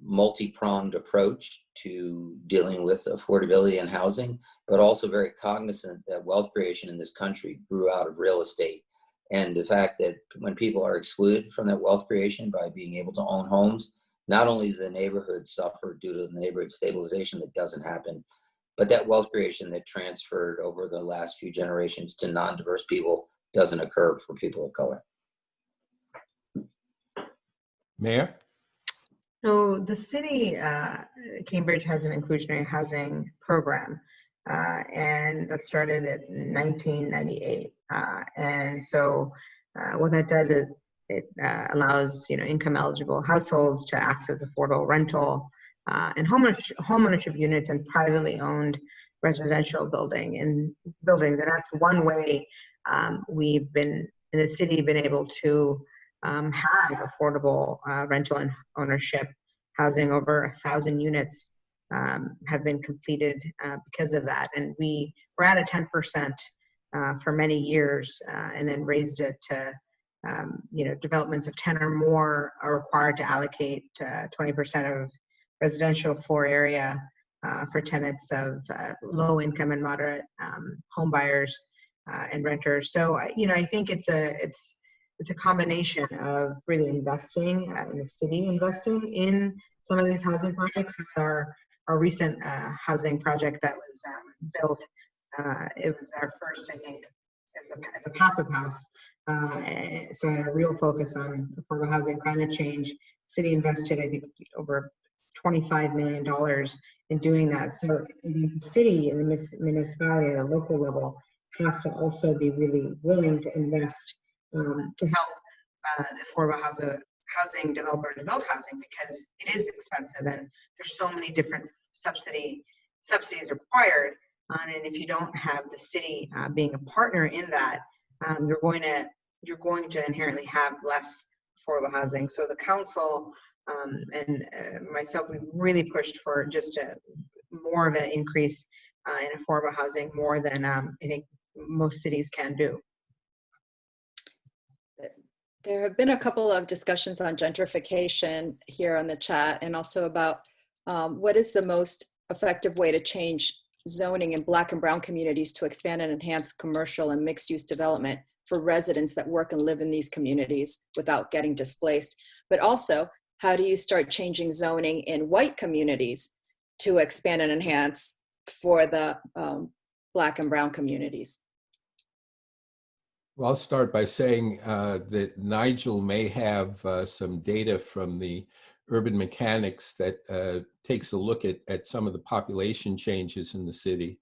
multi-pronged approach to dealing with affordability and housing, but also very cognizant that wealth creation in this country grew out of real estate. And the fact that when people are excluded from that wealth creation by being able to own homes, not only do the neighborhoods suffer due to the neighborhood stabilization that doesn't happen, but that wealth creation that transferred over the last few generations to non-diverse people doesn't occur for people of color. Mayor? So the city, Cambridge has an inclusionary housing program, and that started in 1998. And so what that does is it allows income eligible households to access affordable rental and homeownership units in privately owned residential buildings. And that's one way we've been in the city been able to have affordable rental and ownership housing. Over 1,000 units have been completed because of that. And we were at a 10% for many years, and then raised it to, developments of 10 or more are required to allocate 20% of residential floor area for tenants of low income and moderate home buyers and renters. So, I think it's a combination of really investing in the city, investing in some of these housing projects. Our recent housing project that was built, it was our first, I think, as a passive house. So a real focus on affordable housing, climate change. City invested, I think, over $25 million in doing that. So the city and the municipality at a local level has to also be really willing to invest to help affordable housing developers develop housing, because it is expensive and there's so many different subsidies required. And if you don't have the city being a partner in that, you're going to inherently have less affordable housing. So the council and myself, we've really pushed for just more of an increase in affordable housing, more than I think most cities can do. There have been a couple of discussions on gentrification here on the chat, and also about what is the most effective way to change zoning in Black and Brown communities to expand and enhance commercial and mixed-use development for residents that work and live in these communities without getting displaced. But also, how do you start changing zoning in white communities to expand and enhance for the Black and Brown communities? Well, I'll start by saying that Nigel may have some data from the urban mechanics that takes a look at some of the population changes in the city.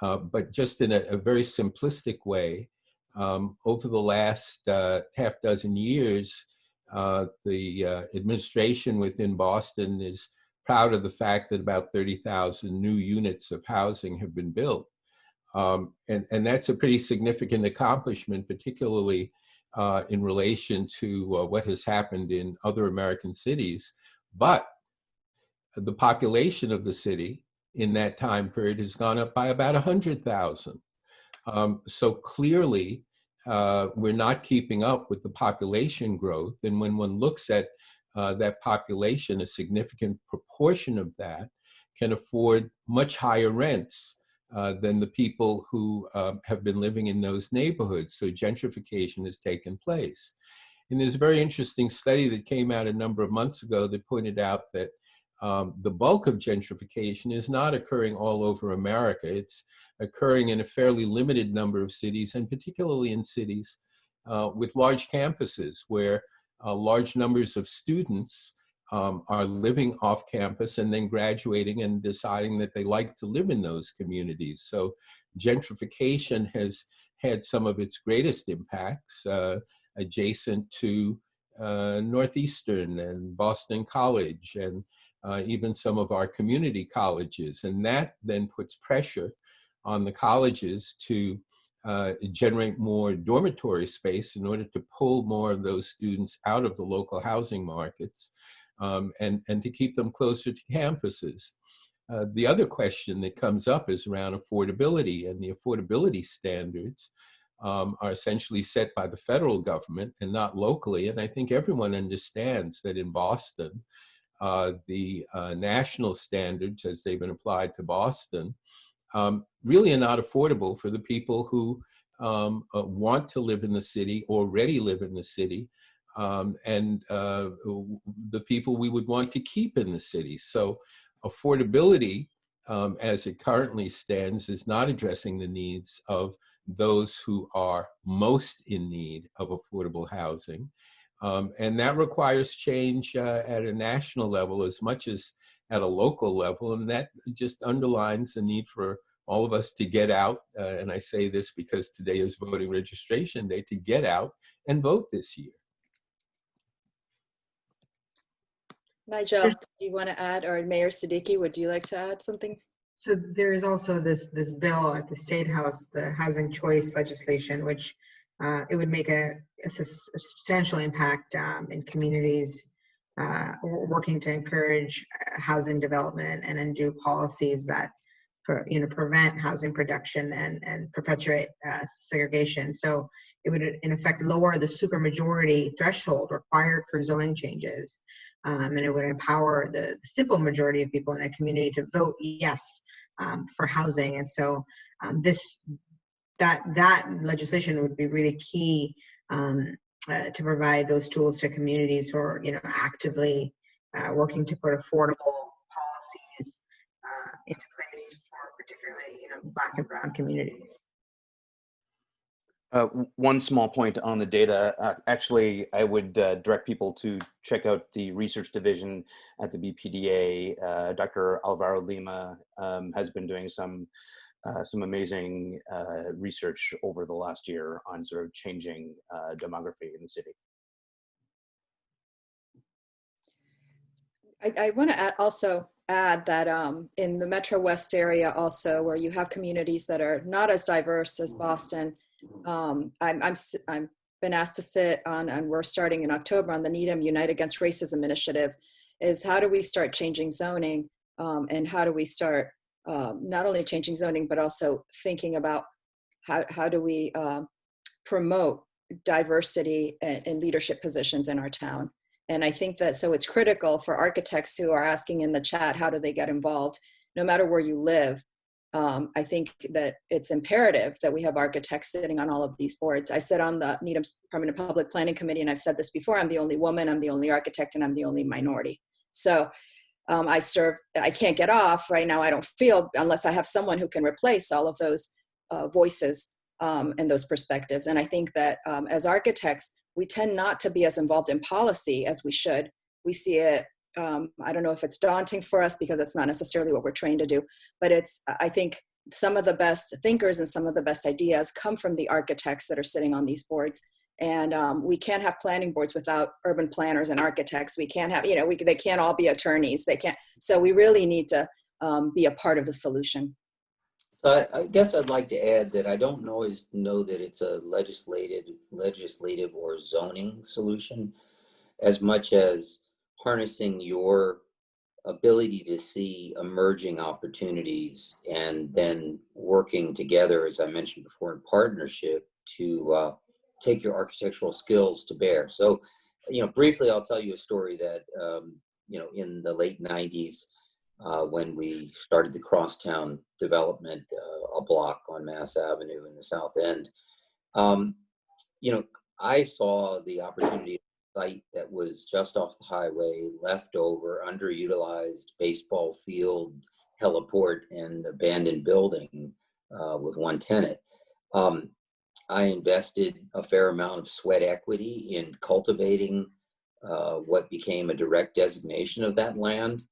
But just in a very simplistic way, over the last half dozen years, the administration within Boston is proud of the fact that about 30,000 new units of housing have been built. And that's a pretty significant accomplishment, particularly in relation to what has happened in other American cities. But the population of the city in that time period has gone up by about 100,000. So clearly, we're not keeping up with the population growth. And when one looks at that population, a significant proportion of that can afford much higher rents than the people who have been living in those neighborhoods. So gentrification has taken place. And there's a very interesting study that came out a number of months ago that pointed out that the bulk of gentrification is not occurring all over America. It's occurring in a fairly limited number of cities, and particularly in cities with large campuses where large numbers of students are living off campus and then graduating and deciding that they like to live in those communities. So gentrification has had some of its greatest impacts adjacent to Northeastern and Boston College and even some of our community colleges. And that then puts pressure on the colleges to generate more dormitory space in order to pull more of those students out of the local housing markets and to keep them closer to campuses. The other question that comes up is around affordability, and the affordability standards are essentially set by the federal government and not locally. And I think everyone understands that in Boston, the national standards, as they've been applied to Boston, really are not affordable for the people who want to live in the city, already live in the city, and the people we would want to keep in the city. So affordability, as it currently stands, is not addressing the needs of those who are most in need of affordable housing. And that requires change at a national level as much as at a local level. And that just underlines the need for all of us to get out. And I say this because today is voting registration day, to get out and vote this year. Nigel, do you want to add, or Mayor Siddiqui, would you like to add something? So there is also this bill at the State House, the housing choice legislation, which it would make a substantial impact in communities working to encourage housing development and undo policies that prevent housing production and perpetuate segregation. So it would in effect lower the supermajority threshold required for zoning changes. And it would empower the simple majority of people in a community to vote yes for housing. And so that legislation would be really key to provide those tools to communities who are actively working to put affordable policies into place for particularly Black and Brown communities. One small point on the data. Actually, I would direct people to check out the research division at the BPDA. Dr. Alvaro Lima has been doing some amazing research over the last year on sort of changing demography in the city. I want to also add that in the Metro West area also, where you have communities that are not as diverse as Boston, I'm been asked to sit on, and we're starting in October on the Needham Unite Against Racism initiative, is how do we start changing zoning, and how do we start not only changing zoning, but also thinking about how do we promote diversity in leadership positions in our town. And I think that, so it's critical for architects who are asking in the chat, how do they get involved? No matter where you live, I think that it's imperative that we have architects sitting on all of these boards. I sit on the Needham's Permanent Public Planning Committee, and I've said this before, I'm the only woman, I'm the only architect, and I'm the only minority. So I can't get off right now, I don't feel, unless I have someone who can replace all of those voices and those perspectives. And I think that as architects, we tend not to be as involved in policy as we should. We see it, I don't know if it's daunting for us because it's not necessarily what we're trained to do, but I think some of the best thinkers and some of the best ideas come from the architects that are sitting on these boards. And we can't have planning boards without urban planners and architects. We can't have, they can't all be attorneys. They can't. So we really need to be a part of the solution. So I guess I'd like to add that I don't always know that it's a legislative or zoning solution, as much as harnessing your ability to see emerging opportunities and then working together, as I mentioned before, in partnership to take your architectural skills to bear. So, briefly, I'll tell you a story that, in the late 90s, when we started the Crosstown development, a block on Mass Avenue in the South End, I saw the opportunity of a site that was just off the highway, leftover, underutilized baseball field, heliport, and abandoned building with one tenant. I invested a fair amount of sweat equity in cultivating what became a direct designation of that land.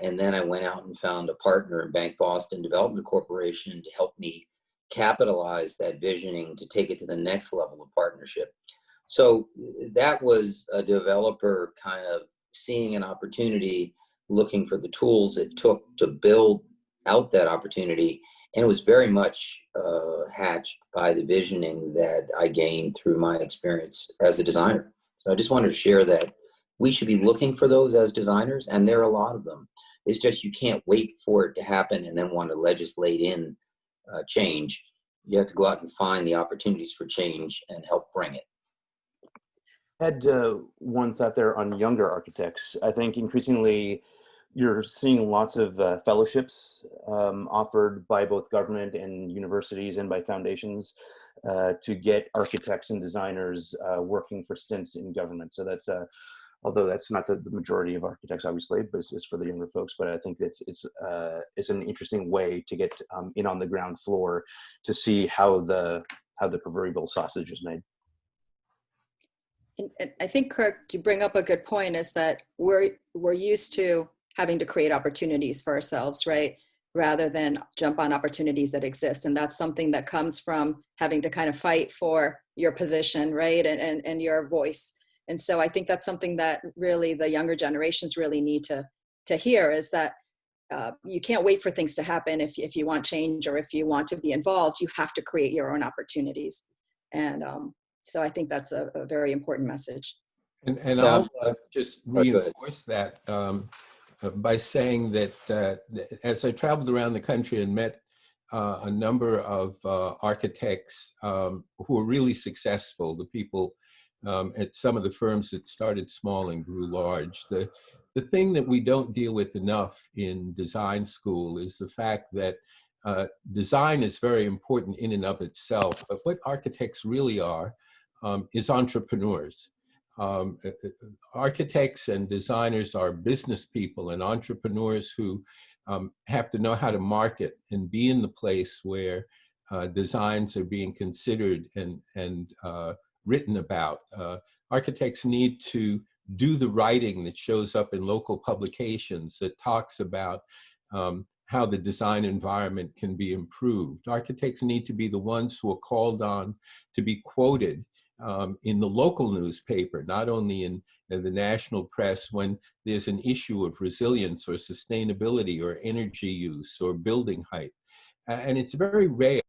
And then I went out and found a partner in Bank Boston Development Corporation to help me capitalize that visioning to take it to the next level of partnership. So that was a developer kind of seeing an opportunity, looking for the tools it took to build out that opportunity. And it was very much hatched by the visioning that I gained through my experience as a designer. So I just wanted to share that we should be looking for those as designers, and there are a lot of them. It's just you can't wait for it to happen and then want to legislate in change. You have to go out and find the opportunities for change and help bring it. I had one thought there on younger architects. I think increasingly you're seeing lots of fellowships offered by both government and universities and by foundations to get architects and designers working for stints in government. So that's although that's not the majority of architects, obviously, but it's for the younger folks. But I think it's an interesting way to get in on the ground floor to see how the proverbial sausage is made. And I think, Kirk, you bring up a good point, is that we're used to having to create opportunities for ourselves, right? Rather than jump on opportunities that exist. And that's something that comes from having to kind of fight for your position, right? And your voice. And so I think that's something that really the younger generations really need to hear, is that you can't wait for things to happen. If you want change or if you want to be involved, you have to create your own opportunities. And so I think that's a very important message. And I'll just reinforce that by saying that as I traveled around the country and met a number of architects who are really successful, the people at some of the firms that started small and grew large, the thing that we don't deal with enough in design school is the fact that design is very important in and of itself, but what architects really are is entrepreneurs. Architects and designers are business people and entrepreneurs who have to know how to market and be in the place where designs are being considered and written about. Architects need to do the writing that shows up in local publications that talks about how the design environment can be improved. Architects need to be the ones who are called on to be quoted in the local newspaper, not only in the national press when there's an issue of resilience or sustainability or energy use or building height. And it's very rare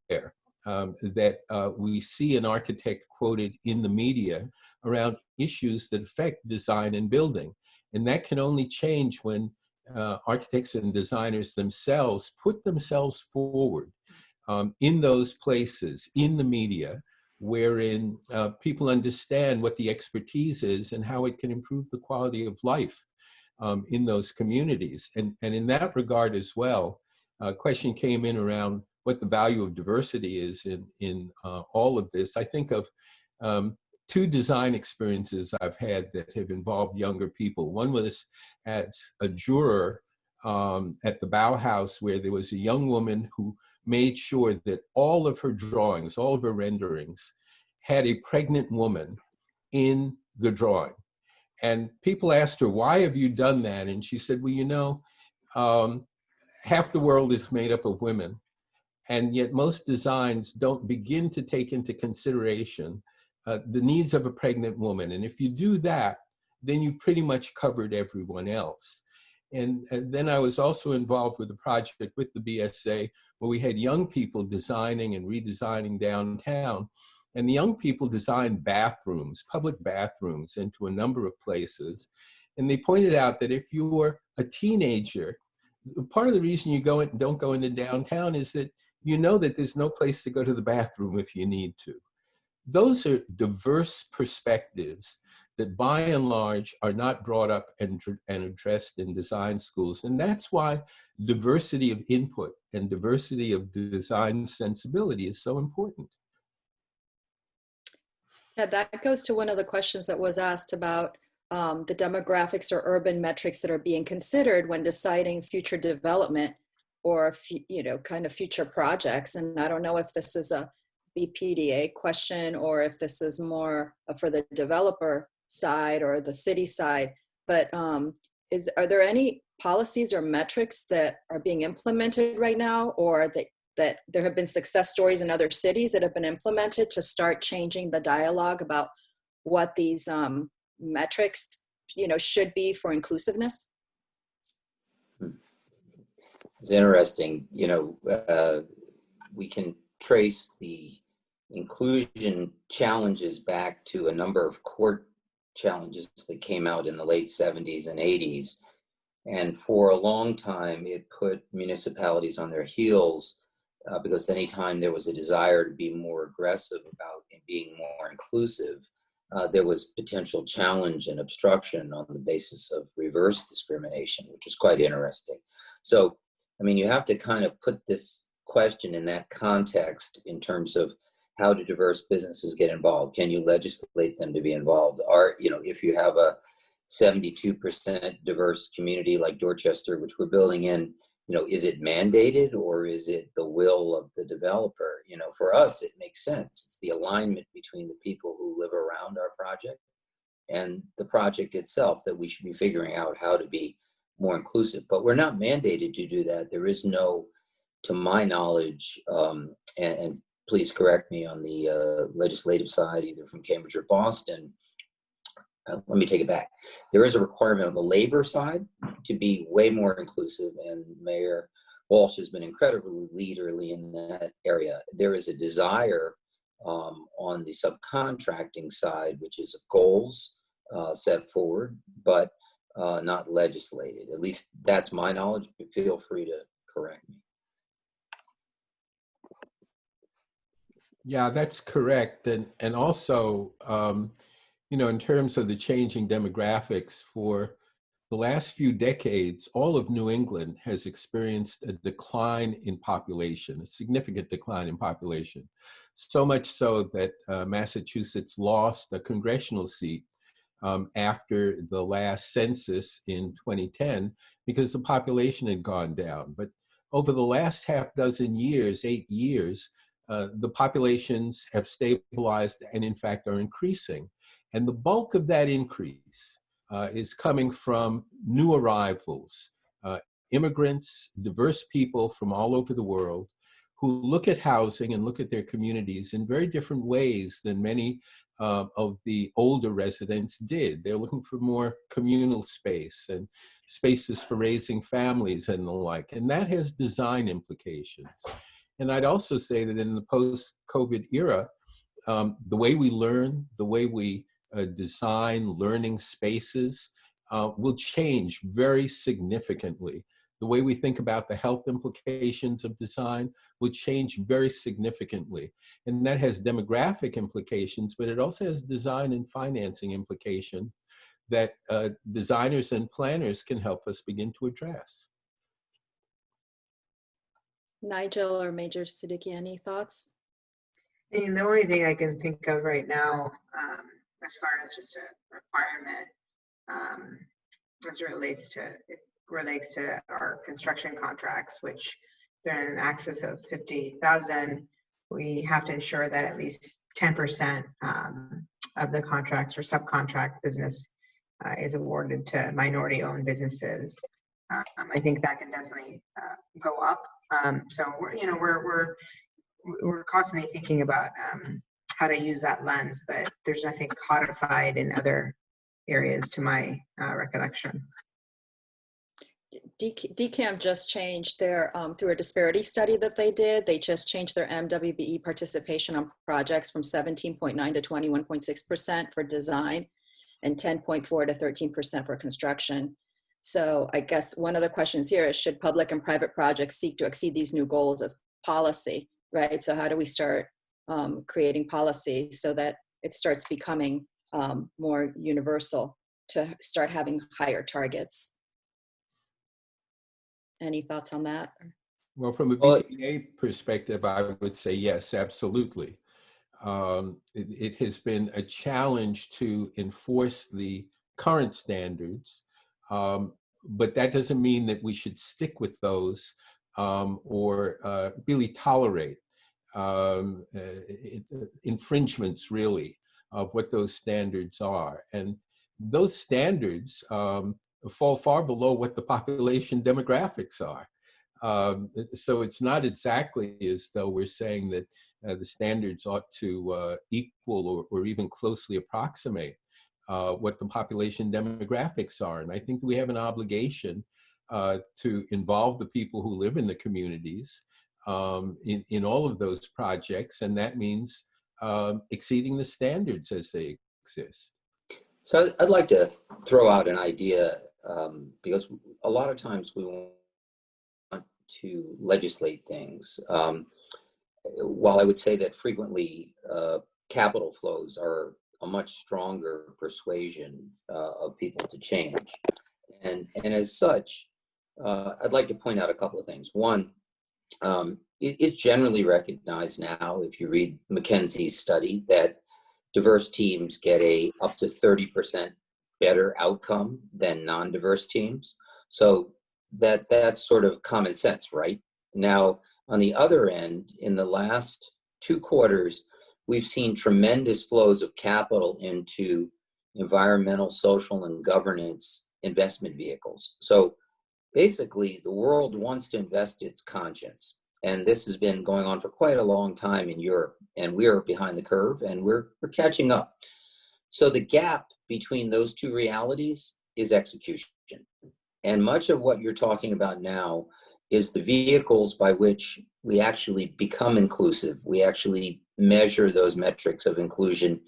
that we see an architect quoted in the media around issues that affect design and building. And that can only change when architects and designers themselves put themselves forward in those places, in the media, wherein people understand what the expertise is and how it can improve the quality of life in those communities. And in that regard as well, a question came in around what the value of diversity is in all of this. I think of two design experiences I've had that have involved younger people. One was as a juror at the Bauhaus, where there was a young woman who made sure that all of her drawings, all of her renderings, had a pregnant woman in the drawing. And people asked her, why have you done that? And she said, well, you know, half the world is made up of women. And yet most designs don't begin to take into consideration the needs of a pregnant woman. And if you do that, then you've pretty much covered everyone else. And then I was also involved with a project with the BSA where we had young people designing and redesigning downtown. And the young people designed bathrooms, public bathrooms, into a number of places. And they pointed out that if you're a teenager, part of the reason you don't go into downtown is that you know that there's no place to go to the bathroom if you need to. Those are diverse perspectives that by and large are not brought up and addressed in design schools. And that's why diversity of input and diversity of design sensibility is so important. Yeah, that goes to one of the questions that was asked about the demographics or urban metrics that are being considered when deciding future development or, kind of future projects. And I don't know if this is a BPDA question or if this is more for the developer side or the city side, but are there any policies or metrics that are being implemented right now, or that there have been success stories in other cities that have been implemented to start changing the dialogue about what these metrics, should be for inclusiveness? It's interesting. We can trace the inclusion challenges back to a number of court challenges that came out in the late 70s and 80s. And for a long time, it put municipalities on their heels because anytime there was a desire to be more aggressive about being more inclusive, there was potential challenge and obstruction on the basis of reverse discrimination, which is quite interesting. So, you have to kind of put this question in that context in terms of how do diverse businesses get involved? Can you legislate them to be involved? If you have a 72% diverse community like Dorchester, which we're building in, is it mandated or is it the will of the developer? For us, it makes sense. It's the alignment between the people who live around our project and the project itself that we should be figuring out how to be more inclusive. But we're not mandated to do that. There is no, to my knowledge, and please correct me on the legislative side, either from Cambridge or Boston. Let me take it back. There is a requirement on the labor side to be way more inclusive, and Mayor Walsh has been incredibly leaderly in that area. There is a desire on the subcontracting side, which is goals set forward, but not legislated. At least that's my knowledge, but feel free to correct me. Yeah, that's correct. And also, in terms of the changing demographics, for the last few decades, all of New England has experienced a decline in population, a significant decline in population. So much so that Massachusetts lost a congressional seat after the last census in 2010 because the population had gone down. But over the last 8 years, the populations have stabilized and in fact are increasing. And the bulk of that increase is coming from new arrivals, immigrants, diverse people from all over the world who look at housing and look at their communities in very different ways than many of the older residents did. They're looking for more communal space and spaces for raising families and the like. And that has design implications. And I'd also say that in the post-COVID era, the way we learn, the way we design learning spaces will change very significantly. The way we think about the health implications of design will change very significantly. And that has demographic implications, but it also has design and financing implications that designers and planners can help us begin to address. Nigel or Major Siddiqui, any thoughts? And the only thing I can think of right now, as far as just a requirement, as it relates to our construction contracts, which they're in excess of 50,000, we have to ensure that at least 10% of the contracts for subcontract business is awarded to minority-owned businesses. I think that can definitely go up. So we're constantly thinking about how to use that lens, but there's nothing codified in other areas to my recollection. DCAM just changed their, through a disparity study that they did, they just changed their MWBE participation on projects from 17.9 to 21.6% for design and 10.4 to 13% for construction. So I guess one of the questions here is, should public and private projects seek to exceed these new goals as policy, right? So how do we start creating policy so that it starts becoming more universal to start having higher targets? Any thoughts on that? Well, from a BPA perspective, I would say yes, absolutely. It has been a challenge to enforce the current standards, but that doesn't mean that we should stick with those or really tolerate infringements, really, of what those standards are. And those standards fall far below what the population demographics are. So it's not exactly as though we're saying that the standards ought to equal or even closely approximate what the population demographics are. And I think we have an obligation to involve the people who live in the communities in all of those projects. And that means exceeding the standards as they exist. So I'd like to throw out an idea because a lot of times we want to legislate things. While I would say that frequently capital flows are a much stronger persuasion of people to change. And as such, I'd like to point out a couple of things. One, it's generally recognized now, if you read McKinsey's study, that diverse teams get up to 30% better outcome than non-diverse teams. So that's sort of common sense, right? Now, on the other end, in the last 2 quarters, we've seen tremendous flows of capital into environmental, social, and governance investment vehicles. So basically, the world wants to invest its conscience. And this has been going on for quite a long time in Europe, and we're behind the curve, and we're catching up. So the gap between those two realities is execution. And much of what you're talking about now is the vehicles by which we actually become inclusive. We actually measure those metrics of inclusion.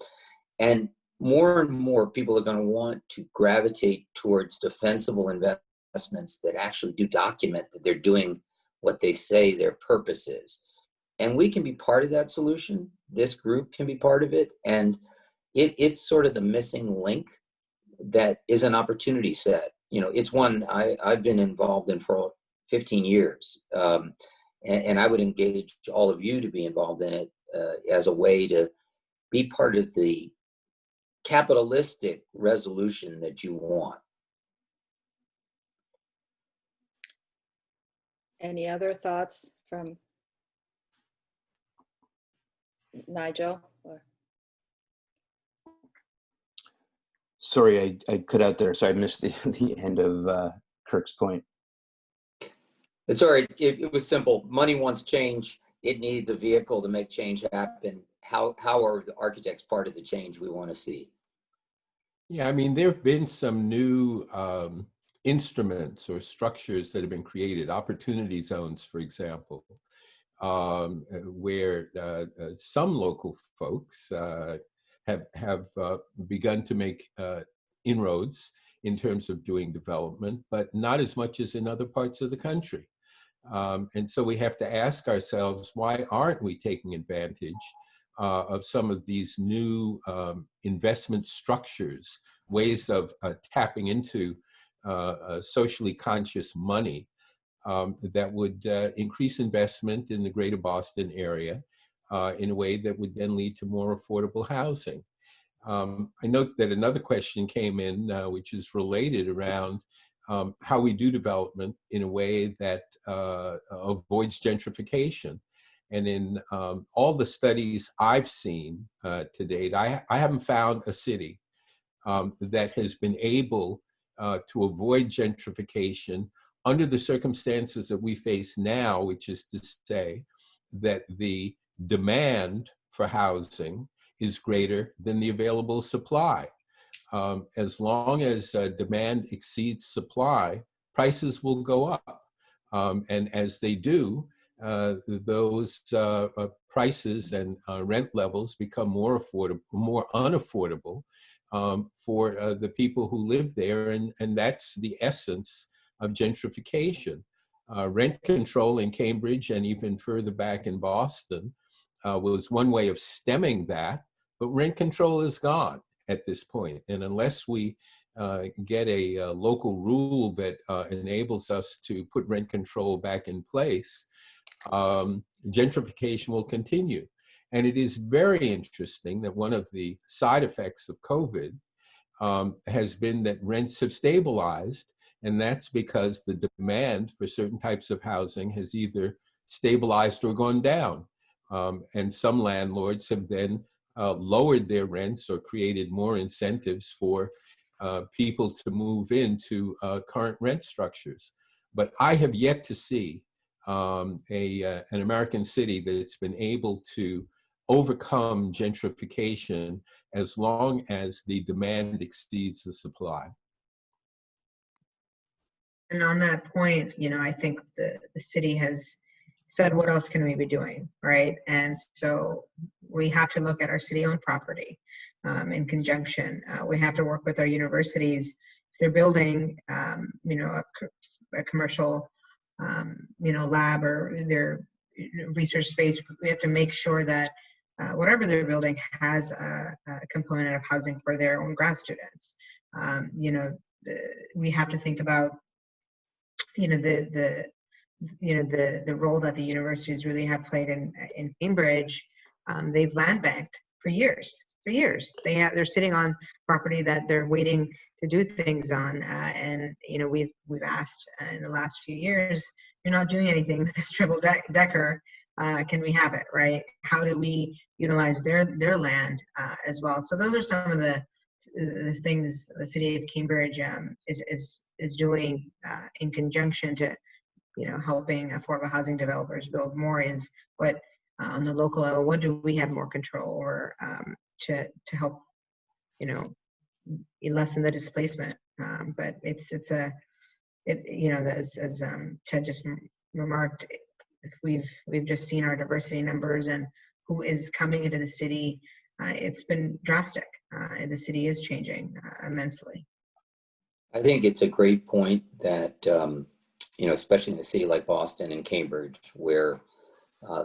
And more people are going to want to gravitate towards defensible investments that actually do document that they're doing what they say their purpose is. And we can be part of that solution. This group can be part of it. And it's sort of the missing link that is an opportunity set. You know, it's one I've been involved in for 15 years. And I would engage all of you to be involved in it as a way to be part of the capitalistic resolution that you want. Any other thoughts from Nigel? Sorry, I cut out there, so I missed the end of Kirk's point. It's all right. It was simple. Money wants change. It needs a vehicle to make change happen. How are the architects part of the change we want to see? Yeah, I mean, there have been some new instruments or structures that have been created, opportunity zones, for example, where some local folks have begun to make inroads in terms of doing development, but not as much as in other parts of the country. And so we have to ask ourselves, why aren't we taking advantage of some of these new investment structures, ways of tapping into socially conscious money that would increase investment in the greater Boston area in a way that would then lead to more affordable housing. I note that another question came in, which is related around how we do development in a way that avoids gentrification. And in all the studies I've seen to date, I haven't found a city that has been able to avoid gentrification under the circumstances that we face now, which is to say that the demand for housing is greater than the available supply. As long as demand exceeds supply, prices will go up. And as they do, those prices and rent levels become more affordable, more unaffordable for the people who live there. And that's the essence of gentrification. Rent control in Cambridge and even further back in Boston was one way of stemming that, but rent control is gone at this point. And unless we get a local rule that enables us to put rent control back in place, gentrification will continue. And it is very interesting that one of the side effects of COVID has been that rents have stabilized. And that's because the demand for certain types of housing has either stabilized or gone down. And some landlords have then lowered their rents or created more incentives for people to move into current rent structures. But I have yet to see an American city that's been able to overcome gentrification as long as the demand exceeds the supply. And on that point, I think the city has said, what else can we be doing, right? And so we have to look at our city-owned property in conjunction. We have to work with our universities. If they're building, a commercial, lab or their research space, we have to make sure that whatever they're building has a component of housing for their own grad students. We have to think about the role that the universities really have played in Cambridge. They've land banked for years. They're sitting on property that they're waiting to do things on, and we've asked in the last few years, you're not doing anything with this triple decker. Can we have it, right? How do we utilize their land as well? So those are some of the things the city of Cambridge is doing in conjunction to helping affordable housing developers build more. Is what on the local level, what do we have more control or to help lessen the displacement? But as Ted just remarked, we've just seen our diversity numbers and who is coming into the city. It's been drastic. The city is changing immensely. I think it's a great point that, especially in a city like Boston and Cambridge, where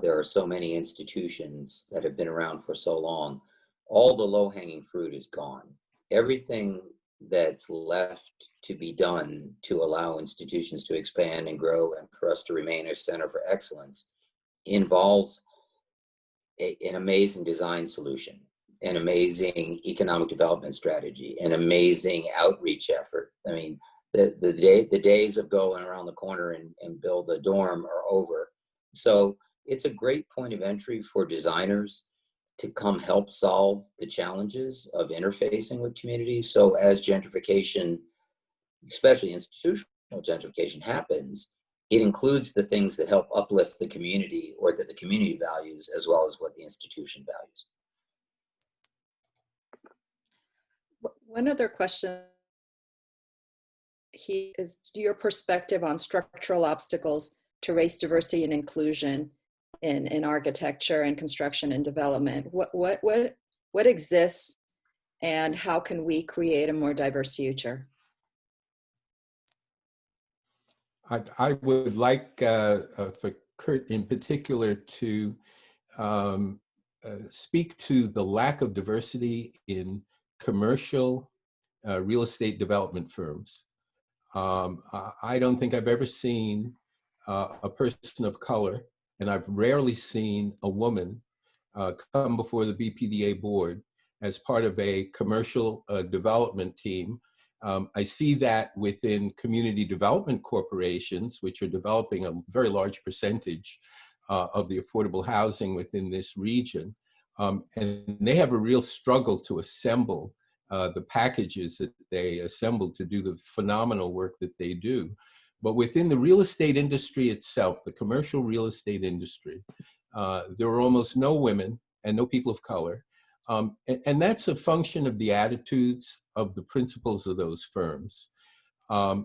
there are so many institutions that have been around for so long, all the low-hanging fruit is gone. Everything that's left to be done to allow institutions to expand and grow and for us to remain a center for excellence involves an amazing design solution, an amazing economic development strategy, an amazing outreach effort. I mean, the days of going around the corner and build a dorm are over. So it's a great point of entry for designers to come help solve the challenges of interfacing with communities. So as gentrification, especially institutional gentrification, happens, it includes the things that help uplift the community or that the community values as well as what the institution values. One other question is your perspective on structural obstacles to race diversity and inclusion in architecture and construction and development. What exists and how can we create a more diverse future? I would like for Kurt in particular to speak to the lack of diversity in commercial real estate development firms. I don't think I've ever seen a person of color, and I've rarely seen a woman come before the BPDA board as part of a commercial development team. I see that within community development corporations, which are developing a very large percentage of the affordable housing within this region. And they have a real struggle to assemble the packages that they assemble to do the phenomenal work that they do. But within the real estate industry itself, the commercial real estate industry, there are almost no women and no people of color. And that's a function of the attitudes of the principals of those firms.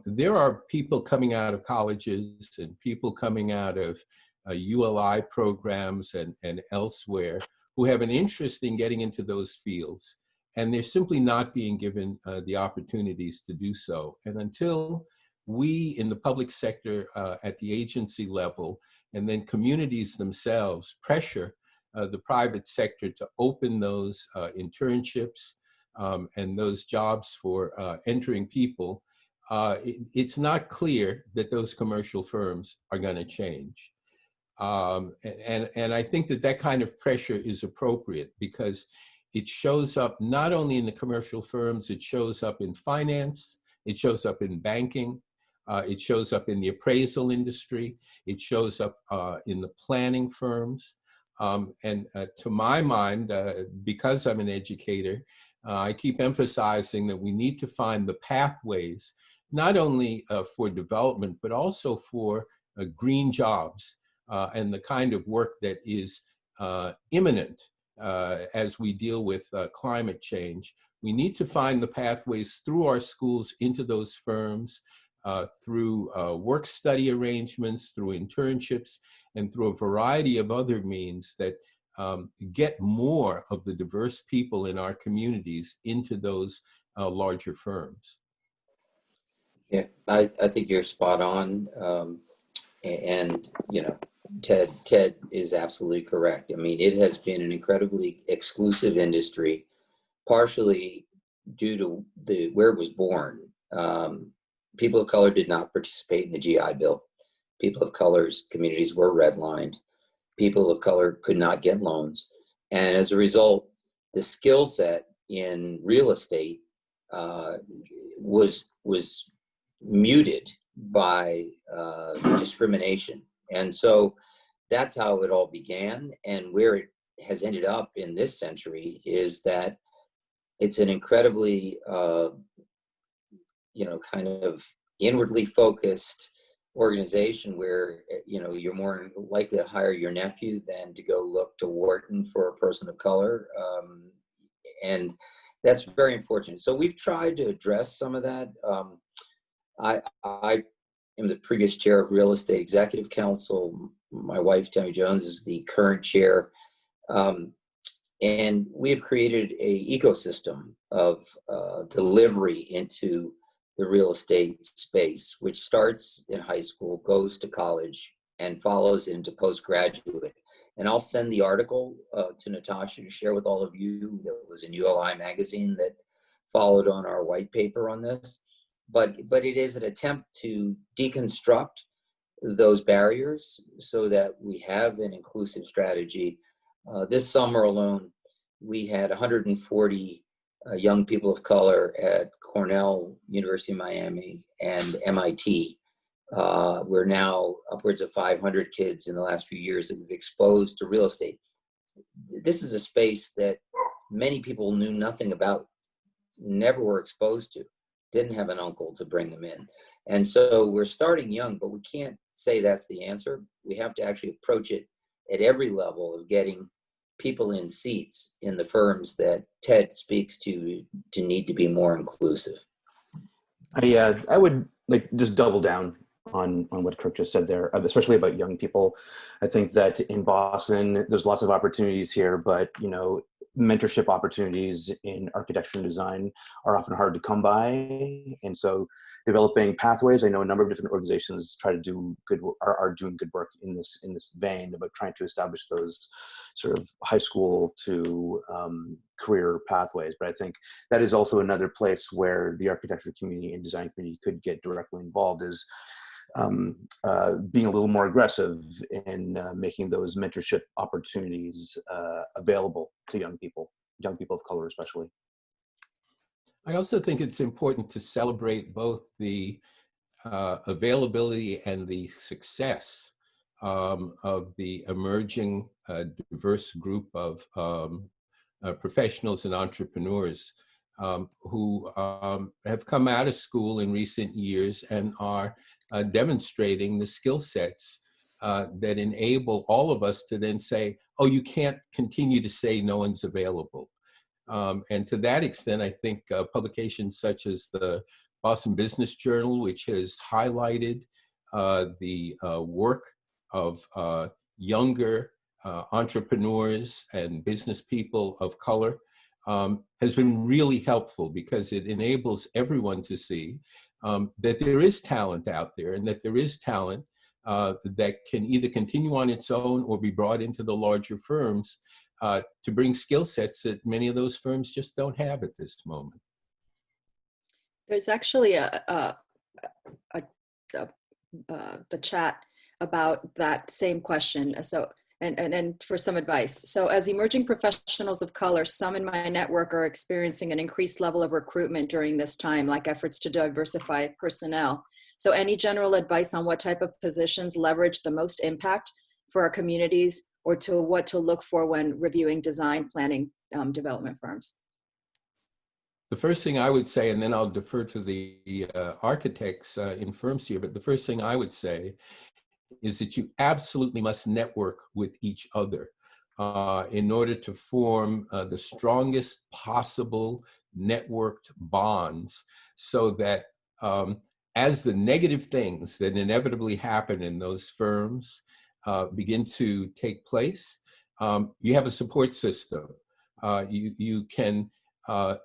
There are people coming out of colleges and people coming out of ULI programs and elsewhere who have an interest in getting into those fields. And they're simply not being given the opportunities to do so. And until we in the public sector at the agency level and then communities themselves pressure the private sector to open those internships and those jobs for entering people, it's not clear that those commercial firms are going to change. And I think that kind of pressure is appropriate because it shows up not only in the commercial firms, it shows up in finance, it shows up in banking, it shows up in the appraisal industry, it shows up in the planning firms. And to my mind, because I'm an educator, I keep emphasizing that we need to find the pathways, not only for development, but also for green jobs and the kind of work that is imminent as we deal with climate change. We need to find the pathways through our schools into those firms, through work study arrangements, through internships, and through a variety of other means that get more of the diverse people in our communities into those larger firms. Yeah, I think you're spot on. And, you know, Ted is absolutely correct. I mean, it has been an incredibly exclusive industry, partially due to where it was born. People of color did not participate in the GI Bill. People of color's communities were redlined. People of color could not get loans. And as a result, the skill set in real estate was muted by discrimination. And so that's how it all began. And where it has ended up in this century is that it's an incredibly, kind of inwardly focused organization where, you're more likely to hire your nephew than to go look to Wharton for a person of color. And that's very unfortunate. So we've tried to address some of that. I am the previous chair of Real Estate Executive Council. My wife, Tammy Jones, is the current chair. And we have created an ecosystem of delivery into the real estate space, which starts in high school, goes to college, and follows into postgraduate. And I'll send the article to Natasha to share with all of you. That was in ULI magazine that followed on our white paper on this. But it is an attempt to deconstruct those barriers so that we have an inclusive strategy. This summer alone, we had 140 young people of color at Cornell, University of Miami, and MIT. We're now upwards of 500 kids in the last few years that we've exposed to real estate. This is a space that many people knew nothing about, never were exposed to, didn't have an uncle to bring them in. And so we're starting young, but we can't say that's the answer. We have to actually approach it at every level of getting people in seats in the firms that Ted speaks to need to be more inclusive. I would like just double down on what Kirk just said there, especially about young people. I think that in Boston, there's lots of opportunities here, but mentorship opportunities in architecture and design are often hard to come by. And so developing pathways, I know a number of different organizations try to do good, are doing good work in this vein about trying to establish those sort of high school to career pathways. But I think that is also another place where the architecture community and design community could get directly involved, is being a little more aggressive in making those mentorship opportunities available to young people of color especially. I also think it's important to celebrate both the availability and the success of the emerging diverse group of professionals and entrepreneurs who have come out of school in recent years and are demonstrating the skill sets that enable all of us to then say, oh, you can't continue to say no one's available. And to that extent, I think publications such as the Boston Business Journal, which has highlighted the work of younger entrepreneurs and business people of color, has been really helpful, because it enables everyone to see that there is talent out there, and that there is talent that can either continue on its own or be brought into the larger firms to bring skill sets that many of those firms just don't have at this moment. There's actually the chat about that same question. So, and for some advice. So as emerging professionals of color, some in my network are experiencing an increased level of recruitment during this time, like efforts to diversify personnel. So any general advice on what type of positions leverage the most impact for our communities or to what to look for when reviewing design planning development firms? The first thing I would say, and then I'll defer to the architects in firms here, but the first thing I would say is that you absolutely must network with each other in order to form the strongest possible networked bonds, so that as the negative things that inevitably happen in those firms begin to take place, you have a support system. You can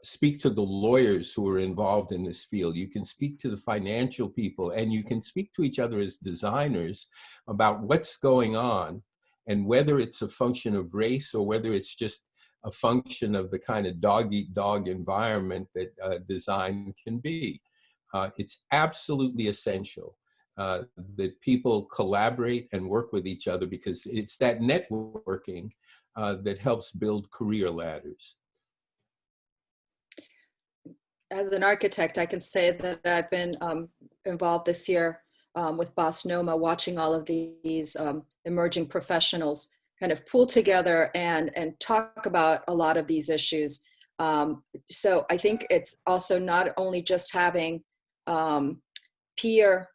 speak to the lawyers who are involved in this field. You can speak to the financial people, and you can speak to each other as designers about what's going on, and whether it's a function of race or whether it's just a function of the kind of dog-eat-dog environment that design can be. It's absolutely essential that people collaborate and work with each other, because it's that networking that helps build career ladders. As an architect, I can say that I've been involved this year with Boss Noma, watching all of these emerging professionals kind of pool together and talk about a lot of these issues. So I think it's also not only just having peers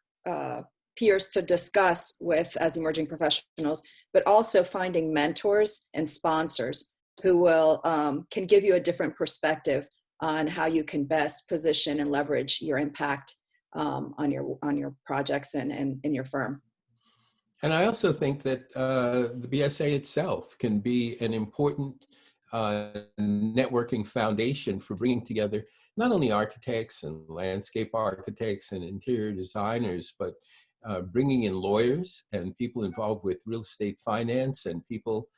to discuss with as emerging professionals, but also finding mentors and sponsors who will can give you a different perspective on how you can best position and leverage your impact on your projects and in your firm. And I also think that the BSA itself can be an important networking foundation for bringing together not only architects and landscape architects and interior designers, but bringing in lawyers and people involved with real estate finance and people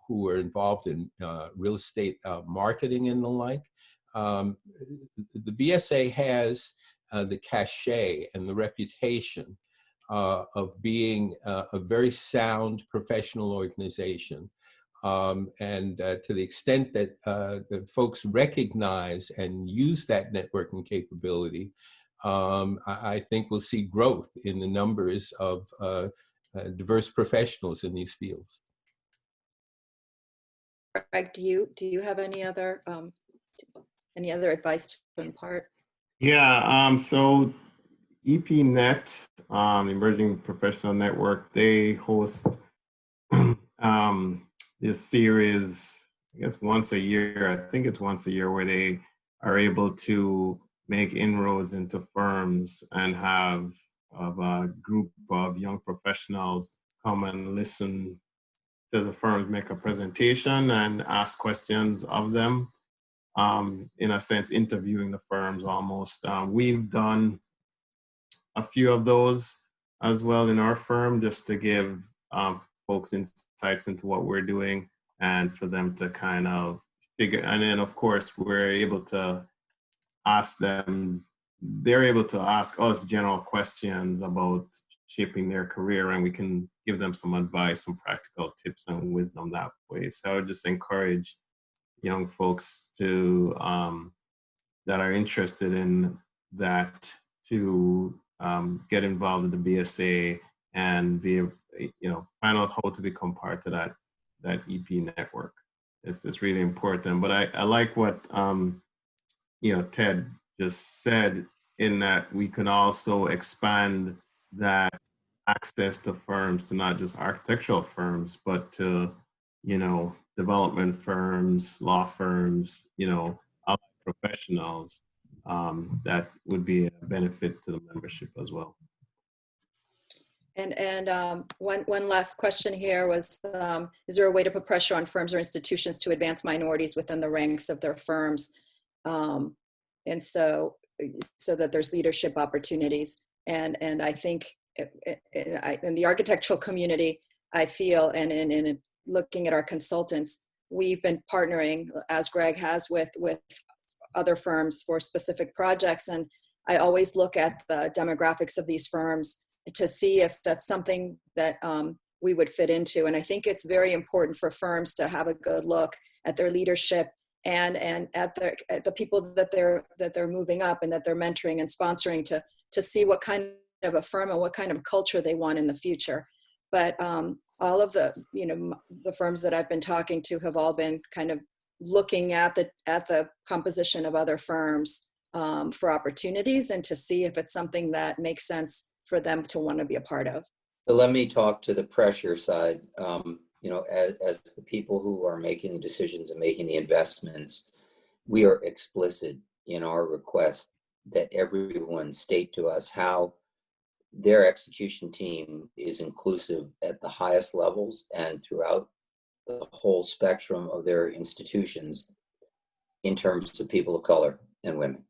who are involved in real estate marketing and the like. The BSA has the cachet and the reputation of being a very sound professional organization. And to the extent that the folks recognize and use that networking capability, I think we'll see growth in the numbers of diverse professionals in these fields. Greg, do you have any other advice to impart? Yeah, so EPNet, Emerging Professional Network, they host this series, I guess once a year. I think it's once a year, where they are able to make inroads into firms and have a group of young professionals come and listen to the firms make a presentation and ask questions of them. In a sense, interviewing the firms almost. We've done a few of those as well in our firm, just to give folks insights into what we're doing and for them to kind of figure. And then, of course, we're able to ask them, they're able to ask us general questions about shaping their career, and we can give them some advice, some practical tips and wisdom that way. So I would just encourage young folks to that are interested in that to get involved in the BSA and be, find out how to become part of that EP network. It's really important. But I like what Ted just said, in that we can also expand that access to firms, to not just architectural firms, but to development firms, law firms, other professionals. That would be a benefit to the membership as well. And one last question here was, is there a way to put pressure on firms or institutions to advance minorities within the ranks of their firms? And so that there's leadership opportunities. And I think in the architectural community, I feel, and in looking at our consultants, we've been partnering, as Greg has, with other firms for specific projects. And I always look at the demographics of these firms to see if that's something that we would fit into. And I think it's very important for firms to have a good look at their leadership and at the people that they're moving up and that they're mentoring and sponsoring, to see what kind of a firm and what kind of culture they want in the future. But all of the, the firms that I've been talking to have all been kind of looking at the composition of other firms for opportunities and to see if it's something that makes sense for them to want to be a part of. So let me talk to the pressure side. As the people who are making the decisions and making the investments, we are explicit in our request that everyone state to us how their execution team is inclusive at the highest levels and throughout the whole spectrum of their institutions in terms of people of color and women.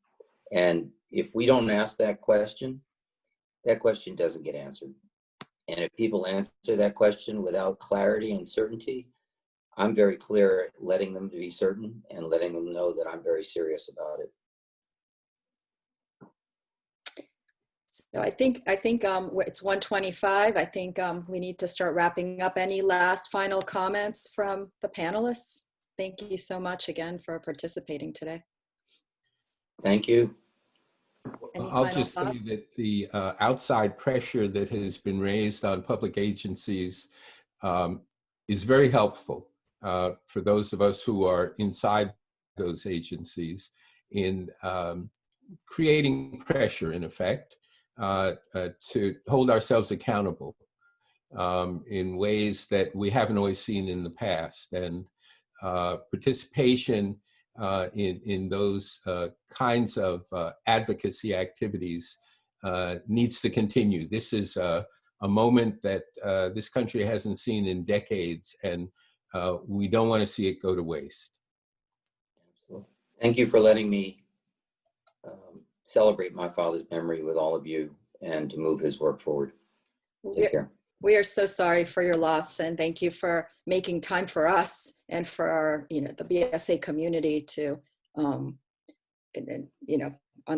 And if we don't ask that question doesn't get answered. And if people answer that question without clarity and certainty, I'm very clear at letting them be certain and letting them know that I'm very serious about it. So I think it's 1:25. I think we need to start wrapping up. Any last final comments from the panelists? Thank you so much again for participating today. Thank you. I'll just say that the outside pressure that has been raised on public agencies is very helpful for those of us who are inside those agencies in creating pressure, in effect, to hold ourselves accountable in ways that we haven't always seen in the past. And participation in those kinds of advocacy activities needs to continue. This is a moment that this country hasn't seen in decades, and we don't want to see it go to waste. Thank you for letting me celebrate my father's memory with all of you and to move his work forward. Take care. We are so sorry for your loss, and thank you for making time for us and for our, the BSA community to, on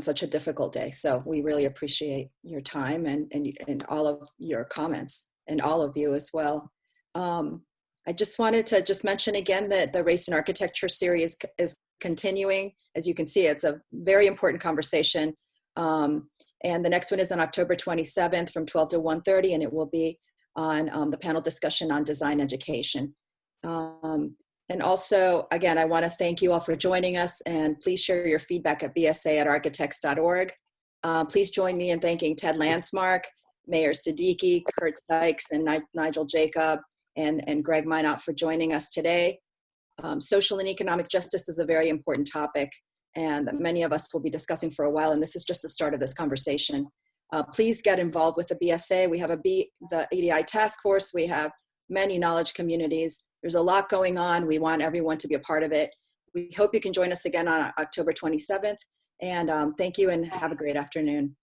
such a difficult day. So we really appreciate your time and all of your comments, and all of you as well. I just wanted to mention again that the Race and Architecture series is continuing. As you can see, it's a very important conversation. And the next one is on October 27th from 12 to 1:30, and it will be on the panel discussion on design education. And also, again, I want to thank you all for joining us, and please share your feedback at bsa@architects.org. Please join me in thanking Ted Landsmark, Mayor Siddiqui, Kurt Sykes, and Nigel Jacob, and Greg Minot for joining us today. Social and economic justice is a very important topic, and that many of us will be discussing for a while, and this is just the start of this conversation. Please get involved with the BSA. We have the EDI task force. We have many knowledge communities. There's a lot going on. We want everyone to be a part of it. We hope you can join us again on October 27th. And thank you and have a great afternoon.